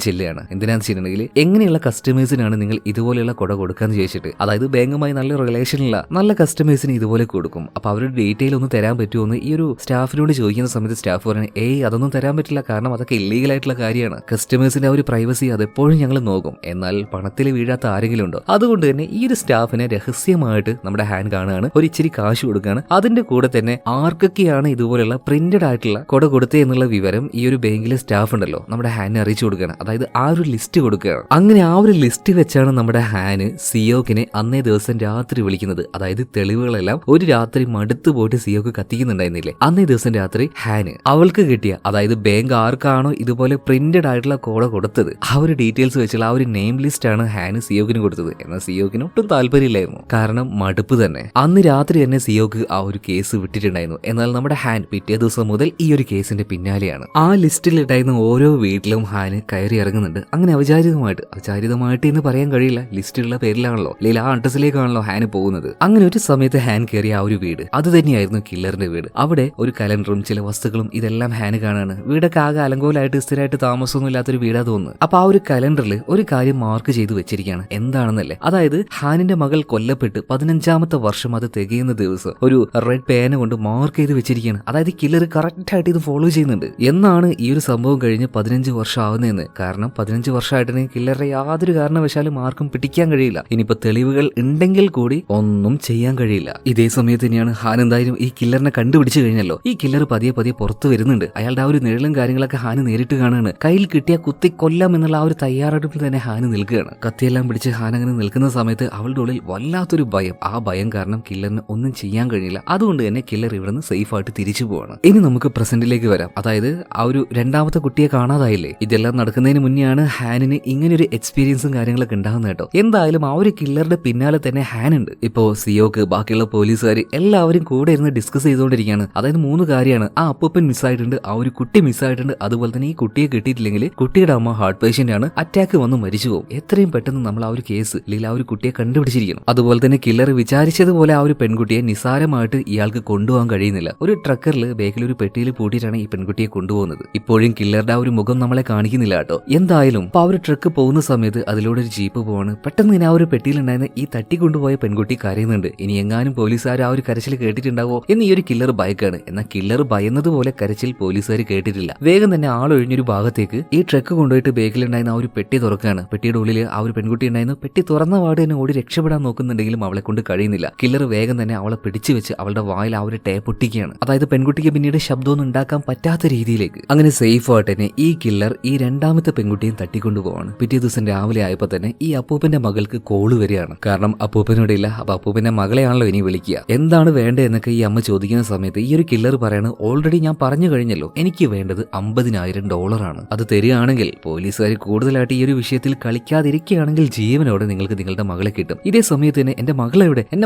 ചെല്ലുകയാണ്. എന്തിനാന്ന് വെച്ചിട്ടുണ്ടെങ്കിൽ എങ്ങനെയുള്ള കസ്റ്റമേഴ്സിനാണ് നിങ്ങൾ ഇതുപോലെയുള്ള കൊട കൊടുക്കാന്ന് ചോദിച്ചിട്ട്, അതായത് ബാങ്കുമായി നല്ല റിലേഷനുള്ള നല്ല കസ്റ്റമേഴ്സിന് ഇതുപോലെ കൊടുക്കും. അപ്പൊ അവരുടെ ഡീറ്റെയിൽ ഒന്ന് തരാൻ പറ്റുമോ എന്ന് ഈ ഒരു സ്റ്റാഫിനോട് ചോദിക്കുന്ന സമയത്ത് സ്റ്റാഫ് പറയുന്നത്, അതൊന്നും തരാൻ പറ്റില്ല, കാരണം അതൊക്കെ ഇല്ലീഗൽ ആയിട്ടുള്ള കാര്യമാണ്. കസ്റ്റമേഴ്സിന്റെ ആ ഒരു പ്രൈവസി അതെപ്പോഴും ഞങ്ങൾ നോക്കും. എന്നാൽ പണത്തിൽ വീഴാത്ത ആരെങ്കിലും ഉണ്ടോ? അതുകൊണ്ട് തന്നെ ഈ ഒരു സ്റ്റാഫിനെ രഹസ്യമായിട്ട് നമ്മുടെ ഹാൻ കാണുകയാണ്. ഒരു ഇച്ചിരി കാശ് കൊടുക്കുകയാണ്. അതിന്റെ കൂടെ തന്നെ ആർക്കൊക്കെയാണ് ഇതുപോലെയുള്ള പ്രിന്റഡ് ആയിട്ടുള്ള കൊട കൊടുത്തേ എന്നുള്ള വിവരം ഈ ഒരു ബാങ്കിലെ സ്റ്റാഫ് ഉണ്ടല്ലോ നമ്മുടെ ഹാനെ അറിയിച്ചു കൊടുക്കുകയാണ്. അതായത് ആ ഒരു ലിസ്റ്റ് കൊടുക്കുകയാണ്. അങ്ങനെ ആ ഒരു ലിസ്റ്റ് വെച്ചാണ് നമ്മുടെ ഹാന് സിയോക്കിനെ അന്നേ ദിവസം രാത്രി വിളിക്കുന്നത്. അതായത് തെളിവുകളെല്ലാം ഒരു രാത്രി മടുത്തു പോയിട്ട് സിയോക്ക് കത്തിക്കുന്നുണ്ടായിരുന്നില്ലേ, അന്നേ ദിവസം രാത്രി ഹാന് അവൾക്ക് കിട്ടിയ, അതായത് ബാങ്ക് ആർക്കാണോ ഇതുപോലെ പ്രിന്റഡ് ആയിട്ടുള്ള കൊട കൊടുത്തത് ആ ഒരു ഡീറ്റെയിൽസ് വെച്ചുള്ള ആ ഒരു നെയിം ലിസ്റ്റ് ആണ് ഹാന് സിയോക്കിന് കൊടുത്തത്. എന്നാൽ സിയോക്കിന് ഒട്ടും താല്പര്യമില്ലായിരുന്നു. കാരണം മടുപ്പ് തന്നെ. അന്ന് രാത്രി തന്നെ സിയോക്ക് ആ ഒരു കേസ് വിട്ടിട്ടുണ്ടായിരുന്നു. എന്നാൽ നമ്മുടെ ഹാൻ പിറ്റേ ദിവസം മുതൽ ഈ ഒരു കേസിന്റെ പിന്നാലെയാണ്. ആ ലിസ്റ്റിൽ ഉണ്ടായിരുന്ന ഓരോ വീട്ടിലും ഹാന് കയറി ഇറങ്ങുന്നുണ്ട്. അങ്ങനെ അവിചാരിതമായിട്ട് എന്ന് പറയാൻ കഴിയില്ല, ലിസ്റ്റിലുള്ള പേരിലാണല്ലോ, അല്ലെങ്കിൽ ആ അഡ്രസ്സിലേക്കാണല്ലോ ഹാന് പോകുന്നത്. അങ്ങനെ ഒരു സമയത്ത് ഹാൻ കയറിയ ആ ഒരു വീട് അത് തന്നെയായിരുന്നു കില്ലറിന്റെ വീട്. അവിടെ ഒരു കലണ്ടറും ചില വസ്തുക്കളും ഇതെല്ലാം ഹാന് കാണാണ്. വീടൊക്കെ ആകെ അലങ്കോലായിട്ട് സ്ഥിരമായിട്ട് താമസമൊന്നും ഇല്ലാത്തൊരു വീടാ തോന്നുന്നു. അപ്പൊ ആ ഒരു കലണ്ടറിൽ ഒരു കാര്യം മാർക്ക് ചെയ്ത് വെച്ചിരിക്കുകയാണ്. എന്താണെന്നല്ലേ, അതായത് ഹാനിന്റെ മകൾ കൊല്ലപ്പെട്ട് 15ാമത്തെ വർഷം അത് തികയുന്ന ദിവസം ഒരു റെഡ് പേന കൊണ്ട് മാർക്ക് ചെയ്ത് വെച്ചിരിക്കുകയാണ്. അതായത് കില്ലർ കറക്റ്റ് ആയിട്ട് ഇത് ഫോളോ ചെയ്യുന്നുണ്ട്. എന്നാണ് ഈ ഒരു സംഭവം കഴിഞ്ഞ് 15 വർഷം ആവുന്നതെന്ന്. കാരണം 15 വർഷമായിട്ടുണ്ടെങ്കിൽ കില്ലറെ യാതൊരു കാരണവശാലും ആർക്കും പിടിക്കാൻ കഴിയില്ല. ഇനിയിപ്പോ തെളിവുകൾ ഉണ്ടെങ്കിൽ കൂടി ഒന്നും ചെയ്യാൻ കഴിയില്ല. ഇതേ സമയത്ത് തന്നെയാണ് ഹാൻ എന്തായാലും ഈ കില്ലറിനെ കണ്ടുപിടിച്ചു കഴിഞ്ഞല്ലോ. ഈ കില്ലർ പതിയെ പതിയെ പുറത്തു വരുന്നുണ്ട്. അയാളുടെ ആ ഒരു നിഴലും കാര്യങ്ങളൊക്കെ ഹാന് നേരിട്ട് കാണുകയാണ്. കയ്യിൽ കിട്ടിയ കുത്തി കൊല്ലാം എന്നുള്ള ആ ഒരു തയ്യാറെടുപ്പിൽ തന്നെ ഹാന് നിൽക്കുകയാണ്. കത്തിയെല്ലാം പിടിച്ച് ഹാൻ അങ്ങനെ നിൽക്കുന്ന സമയത്ത് അവളുടെ ഉള്ളിൽ വല്ലാത്തൊരു ഭയം. ആ ഭയം കാരണം കില്ലറിന് ഒന്നും ചെയ്യാൻ കഴിയില്ല. അതുകൊണ്ട് തന്നെ കില്ലർ ഇവിടുന്ന് സേഫ് ആയിട്ട് തിരിച്ചു പോവാണ്. ഇനി നമുക്ക് പ്രസന്റിലേക്ക് വരാം. അതായത് ആ ഒരു രണ്ടാമത്തെ കുട്ടിയെ കാണാതായില്ലേ. ഇതെല്ലാം നടക്കുന്നതിന് മുന്നെയാണ് ഹാനിന് ഇങ്ങനെ ഒരു എക്സ്പീരിയൻസും കാര്യങ്ങളൊക്കെ ഉണ്ടാകുന്നത് കേട്ടോ. എന്തായാലും ആ ഒരു കില്ലറുടെ പിന്നാലെ തന്നെ ഹാൻ ഉണ്ട്. ഇപ്പോ സിയോക്ക് ബാക്കിയുള്ള പോലീസുകാർ എല്ലാവരും കൂടെ ഇരുന്ന് ഡിസ്കസ് ചെയ്തുകൊണ്ടിരിക്കുകയാണ്. അതായത് 3 കാര്യമാണ്. ആ അപ്പൂപ്പൻ മിസ്സായിട്ടുണ്ട്, ആ ഒരു കുട്ടി മിസ്സായിട്ടുണ്ട്, അതുപോലെ തന്നെ ഈ കുട്ടിയെ കിട്ടിയിട്ടില്ലെങ്കിൽ കുട്ടിയുടെ അമ്മ ഹാർട്ട് പേഷ്യന്റ് ആണ്, അറ്റാക്ക് വന്ന് മരിച്ചു പോകും. എത്രയും പെട്ടെന്ന് നമ്മൾ ആ ഒരു കേസ് അല്ലെങ്കിൽ ആ ഒരു കുട്ടിയെ കണ്ടുപിടിച്ചിരിക്കണം. അതുപോലെ തന്നെ കില്ലർ വിചാരിച്ചതുപോലെ ആ ഒരു പെൺകുട്ടിയെ നിസാരമായിട്ട് ഇയാൾക്ക് കൊണ്ടുപോകാൻ കഴിയുന്നില്ല. ഒരു ട്രക്കറിൽ ബാക്കിൽ ഒരു പെട്ടിയിൽ പൂട്ടിയിട്ടാണ് ഈ പെൺകുട്ടിയെ കൊണ്ടുപോകുന്നത്. ഇപ്പോഴും കില്ലറുടെ ആ ഒരു മുഖം നമ്മളെ കാണിക്കുന്നില്ല കേട്ടോ. എന്തായാലും ആ ഒരു ട്രക്ക് പോകുന്ന സമയത്ത് അതിലൂടെ ഒരു ജീപ്പ് പോവാണ്. പെട്ടെന്ന് തന്നെ ആ ഒരു പെട്ടിയിലുണ്ടായിരുന്ന ഈ തട്ടിക്കൊണ്ടുപോയ പെൺകുട്ടി കരയുന്നുണ്ട്. ഇനി എങ്ങാനും പോലീസുകാർ ആ ഒരു കരച്ചിൽ കേട്ടിട്ടുണ്ടാവോ എന്ന് ഈ ഒരു കില്ലർ ഭയക്കാണ്. എന്നാൽ കില്ലർ ഭയന്നതുപോലെ കരച്ചിൽ പോലീസുകാർ കേട്ടിട്ടില്ല. വേഗം തന്നെ ആളൊഴിഞ്ഞൊരു ഭാഗത്തേക്ക് ഈ ട്രക്ക് കൊണ്ടുപോയിട്ട് ബാഗിലുണ്ടായിരുന്ന ആ ഒരു പെട്ടി തുറക്കുകയാണ്. പെട്ടിയുടെ ഉള്ളിൽ ആ ഒരു പെൺകുട്ടി ഉണ്ടായിരുന്നു. പെട്ടി തുറന്ന പാട് തന്നെ ഓടി രക്ഷപ്പെടാൻ നോക്കുന്നുണ്ടെങ്കിലും അവളെ കൊണ്ട് കഴിയുന്നില്ല. കില്ലർ വേഗം തന്നെ അവളെ പിടിച്ചു വെച്ച് അവളുടെ വായിൽ ആ ഒരു ടേപ്പ് പൊട്ടിക്കുകയാണ്. അതായത് പെൺകുട്ടിക്ക് പിന്നീട് ശബ്ദമൊന്നും ഉണ്ടാക്കാൻ പറ്റാത്ത രീതിയിലേക്ക്. അങ്ങനെ സേഫ് ആയിട്ട് തന്നെ ഈ കില്ലർ ഈ രണ്ടാമത്തെ പെൺകുട്ടിയും തട്ടിക്കൊണ്ടുപോവാണ്. പിറ്റേ ദിവസം രാവിലെ ആയപ്പോൾ തന്നെ ഈ അപ്പൂപ്പന്റെ മകൾക്ക് കോള് വരികയാണ്. കാരണം അപ്പൂപ്പനോട് ഇല്ല. അപ്പൊ അപ്പൂപ്പന്റെ മകളെയാണല്ലോ ഇനി വിളിക്കുക. എന്താണ് വേണ്ടത് എന്നൊക്കെ ഈ അമ്മ ചോദിക്കുന്ന സമയത്ത് ഈ ഒരു കില്ലർ പറയാണ്, ഓൾറെഡി ഞാൻ പറഞ്ഞു കഴിഞ്ഞല്ലോ, എനിക്ക് വേണ്ടത് $50,000 അത് തരികയാണെങ്കിൽ പോലീസുകാർ കൂടുതലായിട്ട് ഈ ഒരു വിഷയത്തിൽ കളിക്കാതിരിക്കുകയാണെങ്കിൽ ജീവനോടെ നിങ്ങൾക്ക് നിങ്ങളുടെ മകളെ കിട്ടും. ഇതേ സമയത്ത് തന്നെ എന്റെ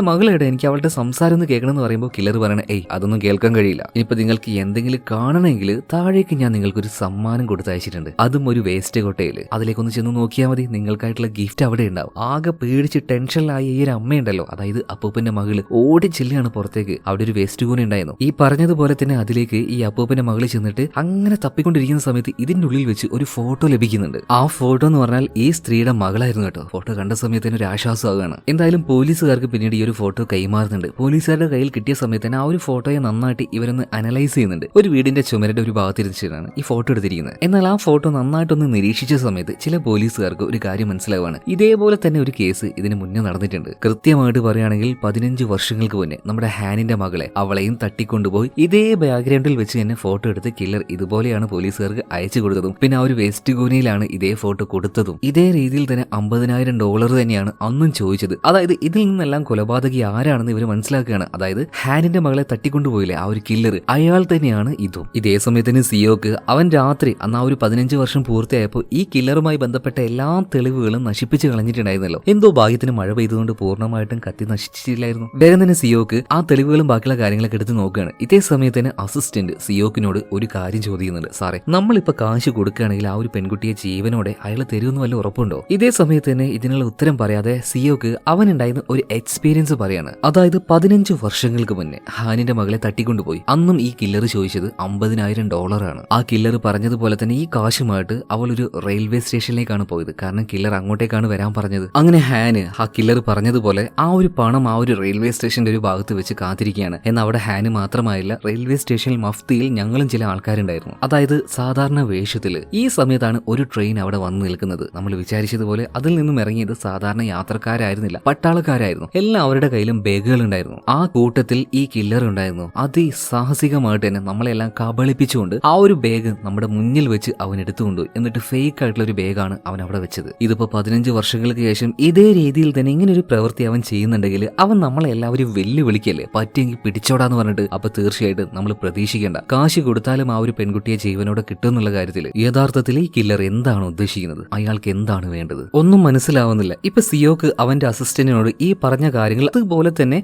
മകളെവിടെ എനിക്ക് അവളുടെ സംസാരം ഒന്ന് കേൾക്കണം എന്ന് പറയുമ്പോൾ കില്ലർ പറയണേ, അതൊന്നും കേൾക്കാൻ കഴിയില്ല. ഇനിയിപ്പോ നിങ്ങൾക്ക് എന്തെങ്കിലും കാണണമെങ്കിൽ താഴേക്ക് ഞാൻ നിങ്ങൾക്കൊരു സമ്മാനം കൊടുത്തയച്ചിട്ടുണ്ട്. അതും ഒരു വേസ്റ്റ് കൊട്ടയില്. അതിലേക്കൊന്ന് ചെന്ന് നോക്കിയാൽ മതി. നിങ്ങൾക്കായിട്ടുള്ള ഗിഫ്റ്റ് അവിടെ ഉണ്ടാവും. ആകെ പേടിച്ച് ടെൻഷനിലായ ഈ ഒരു അമ്മയുണ്ടല്ലോ, അതായത് അപ്പൂപ്പന്റെ മകള് ഓടി ചെല്ലുകയാണ് പുറത്തേക്ക്. അവിടെ ഒരു വേസ്റ്റ് കൂന ഉണ്ടായിരുന്നു. ഈ പറഞ്ഞതുപോലെ തന്നെ അതിലേക്ക് ഈ അപ്പൂപ്പന്റെ മകള് ചെന്നിട്ട് അങ്ങനെ തപ്പിക്കൊണ്ടിരിക്കുന്ന സമയത്ത് ഇതിന്റെ ഉള്ളിൽ വെച്ച് ഒരു ഫോട്ടോ ലഭിക്കുന്നുണ്ട്. ആ ഫോട്ടോ എന്ന് പറഞ്ഞാൽ ഈ സ്ത്രീയുടെ മകളായിരുന്നു കേട്ടോ. ഫോട്ടോ കണ്ട സമയത്ത് തന്നെ ഒരു ആശ്വാസമാകാണ്. എന്തായാലും പോലീസുകാർക്ക് പിന്നീട് ഈ ഒരു ഫോട്ടോ കൈമാറുന്നുണ്ട്. പോലീസുകാരുടെ കയ്യിൽ കിട്ടിയ സമയത്ത് തന്നെ ആ ഒരു ഫോട്ടോയെ നന്നായിട്ട് ഇവരൊന്ന് അനലൈസ് ചെയ്യുന്നുണ്ട്. ഒരു വീടിന്റെ ചുമരുടെ ഒരു ഭാഗത്തിരിച്ചിട്ടാണ് ഈ ഫോട്ടോ എടുത്തിരിക്കുന്നത്. എന്നാൽ ആ ഫോട്ടോ നന്നായിട്ടൊന്ന് നിരീക്ഷിച്ച സമയത്ത് ചില പോലീസുകാർക്ക് ഒരു കാര്യം മനസ്സിലാവുകയാണ്. ഇതേപോലെ തന്നെ ഒരു കേസ് ഇതിന് മുന്നേ നടന്നിട്ടുണ്ട്. കൃത്യമായിട്ട് പറയുകയാണെങ്കിൽ 15 വർഷങ്ങൾക്ക് മുന്നേ നമ്മുടെ ഹാനിന്റെ മകളെ അവളെയും തട്ടിക്കൊണ്ടുപോയി ഇതേ ബാക്ക്ഗ്രൗണ്ടിൽ വെച്ച് തന്നെ ഫോട്ടോ എടുത്ത് കില്ലർ ഇതുപോലെയാണ് പോലീസുകാർക്ക് അയച്ചു കൊടുത്തതും. പിന്നെ ആ ഒരു വേസ്റ്റ് കൂനയിലാണ് ഇതേ ഫോട്ടോ കൊടുത്തതും. ഇതേ രീതിയിൽ തന്നെ $50,000 തന്നെയാണ് അന്നും ചോദിച്ചത്. അതായത് ഇതിൽ നിന്നെല്ലാം കൊലപാതകി ആരാണെന്ന് ഇവർ മനസ്സിലാക്കുകയാണ്. അതായത് ഹാനിന്റെ മകളെ തട്ടിക്കൊണ്ടുപോയില്ലേ ആ ഒരു കില്ലർ, അയാൾ തന്നെയാണ് ഇതും. ഇതേ സമയത്തിന് സിയോക്ക് അവൻ രാത്രി അന്ന് ആ ഒരു 15 വർഷം പൂർത്തിയായപ്പോൾ ഈ കില്ലറുമായി ബന്ധപ്പെട്ട എല്ലാ തെളിവുകളും നശിപ്പിച്ച് കളഞ്ഞിട്ടുണ്ടായിരുന്നല്ലോ. എന്തോ ഭാഗ്യത്തിന് മഴ പെയ്തുകൊണ്ട് പൂർണ്ണമായിട്ടും കത്തി നശിച്ചിട്ടില്ലായിരുന്നു. വേഗം തന്നെ സിയോക്ക് ആ തെളിവുകളും ബാക്കിയുള്ള കാര്യങ്ങളൊക്കെ എടുത്ത് നോക്കുകയാണ്. ഇതേ സമയത്ത് തന്നെ അസിസ്റ്റന്റ് സിയോക്കിനോട് ഒരു കാര്യം ചോദിക്കുന്നുണ്ട്. സാറേ, നമ്മളിപ്പോ കാശ് കൊടുക്കുകയാണെങ്കിൽ ആ ഒരു പെൺകുട്ടിയെ ജീവനോടെ അയാൾ തരുമെന്ന് വല്ല ഉറപ്പുണ്ടോ? ഇതേ സമയത്ത് തന്നെ ഇതിനുള്ള ഉത്തരം പറയാതെ സിയോക്ക് അവനുണ്ടായിരുന്ന ഒരു എക്സ്പീരിയൻസ് പറയാണ്. അതായത് 15 വർഷങ്ങൾക്ക് മുന്നേ ഹാനിന്റെ മകളെ തട്ടിക്കൊണ്ടുപോയി. അന്നും ഈ കില്ലർ ചോദിച്ചത് $50,000 ആ കില്ലർ പറഞ്ഞതുപോലെ തന്നെ ഈ കാശുമായിട്ട് അവൾ ഒരു റെയിൽവേ സ്റ്റേഷനിലേക്കാണ് പോയത്. കാരണം കില്ലർ അങ്ങോട്ടേക്കാണ് വരാൻ പറഞ്ഞത്. അങ്ങനെ ഹാന് ആ കില്ലർ പറഞ്ഞതുപോലെ ആ ഒരു പണം ആ ഒരു റെയിൽവേ സ്റ്റേഷന്റെ ഒരു ഭാഗത്ത് വെച്ച് കാത്തിരിക്കുകയാണ്. എന്നാൽ അവിടെ ഹാന് മാത്രമായില്ല, റെയിൽവേ സ്റ്റേഷനിൽ മഫ്തിയിൽ ഞങ്ങളും ചില ആൾക്കാരുണ്ടായിരുന്നു. അതായത് സാധാരണ വേഷത്തില്. ഈ സമയത്താണ് ഒരു ട്രെയിൻ അവിടെ വന്നു നിൽക്കുന്നത്. നമ്മൾ വിചാരിച്ചതുപോലെ അതിൽ നിന്നും ഇറങ്ങിയത് സാധാരണ യാത്രക്കാരായിരുന്നില്ല, പട്ടാളക്കാരായിരുന്നു. എല്ലാവരുടെ കയ്യിലും ബാഗുകൾ ഉണ്ടായിരുന്നു. ആ കൂട്ടത്തിൽ ഈ കില്ലർ ഉണ്ടായിരുന്നു. അതിസാഹസികമായിട്ട് തന്നെ നമ്മളെല്ലാം കബളിപ്പിച്ചുകൊണ്ട് ആ ഒരു ബാഗ് നമ്മുടെ മുന്നിൽ വെച്ച് അവൻ എടുത്തുകൊണ്ടു. എന്നിട്ട് ഫേക്ക് ആയിട്ടുള്ള ഒരു ബാഗാണ് അവൻ അവിടെ വെച്ചത്. ഇതിപ്പോ 15 വർഷങ്ങൾക്ക് ശേഷം ഇതേ രീതിയിൽ തന്നെ ഇങ്ങനെ ഒരു പ്രവൃത്തി അവൻ ചെയ്യുന്നുണ്ടെങ്കിൽ അവൻ നമ്മളെ എല്ലാവരും വെല്ലുവിളിക്കല്ലേ, പറ്റിയെങ്കിൽ പിടിച്ചോടാന്ന് പറഞ്ഞിട്ട്. അപ്പൊ തീർച്ചയായിട്ടും നമ്മൾ പ്രതീക്ഷിക്കേണ്ട, കാശ് കൊടുത്താലും ആ ഒരു പെൺകുട്ടിയെ ജീവനോടെ കിട്ടും എന്നുള്ള കാര്യത്തിൽ യഥാർത്ഥത്തിൽ ഈ കില്ലർ എന്താണ് ഉദ്ദേശിക്കുന്നത്, അയാൾക്ക് എന്താണ് വേണ്ടത്, ഒന്നും മനസ്സിലാവുന്നില്ല. ഇപ്പൊ സിയോക്ക് അവന്റെ അസിസ്റ്റന്റിനോട് ഈ പറഞ്ഞ കാര്യങ്ങൾ, അതുപോലെ തന്നെ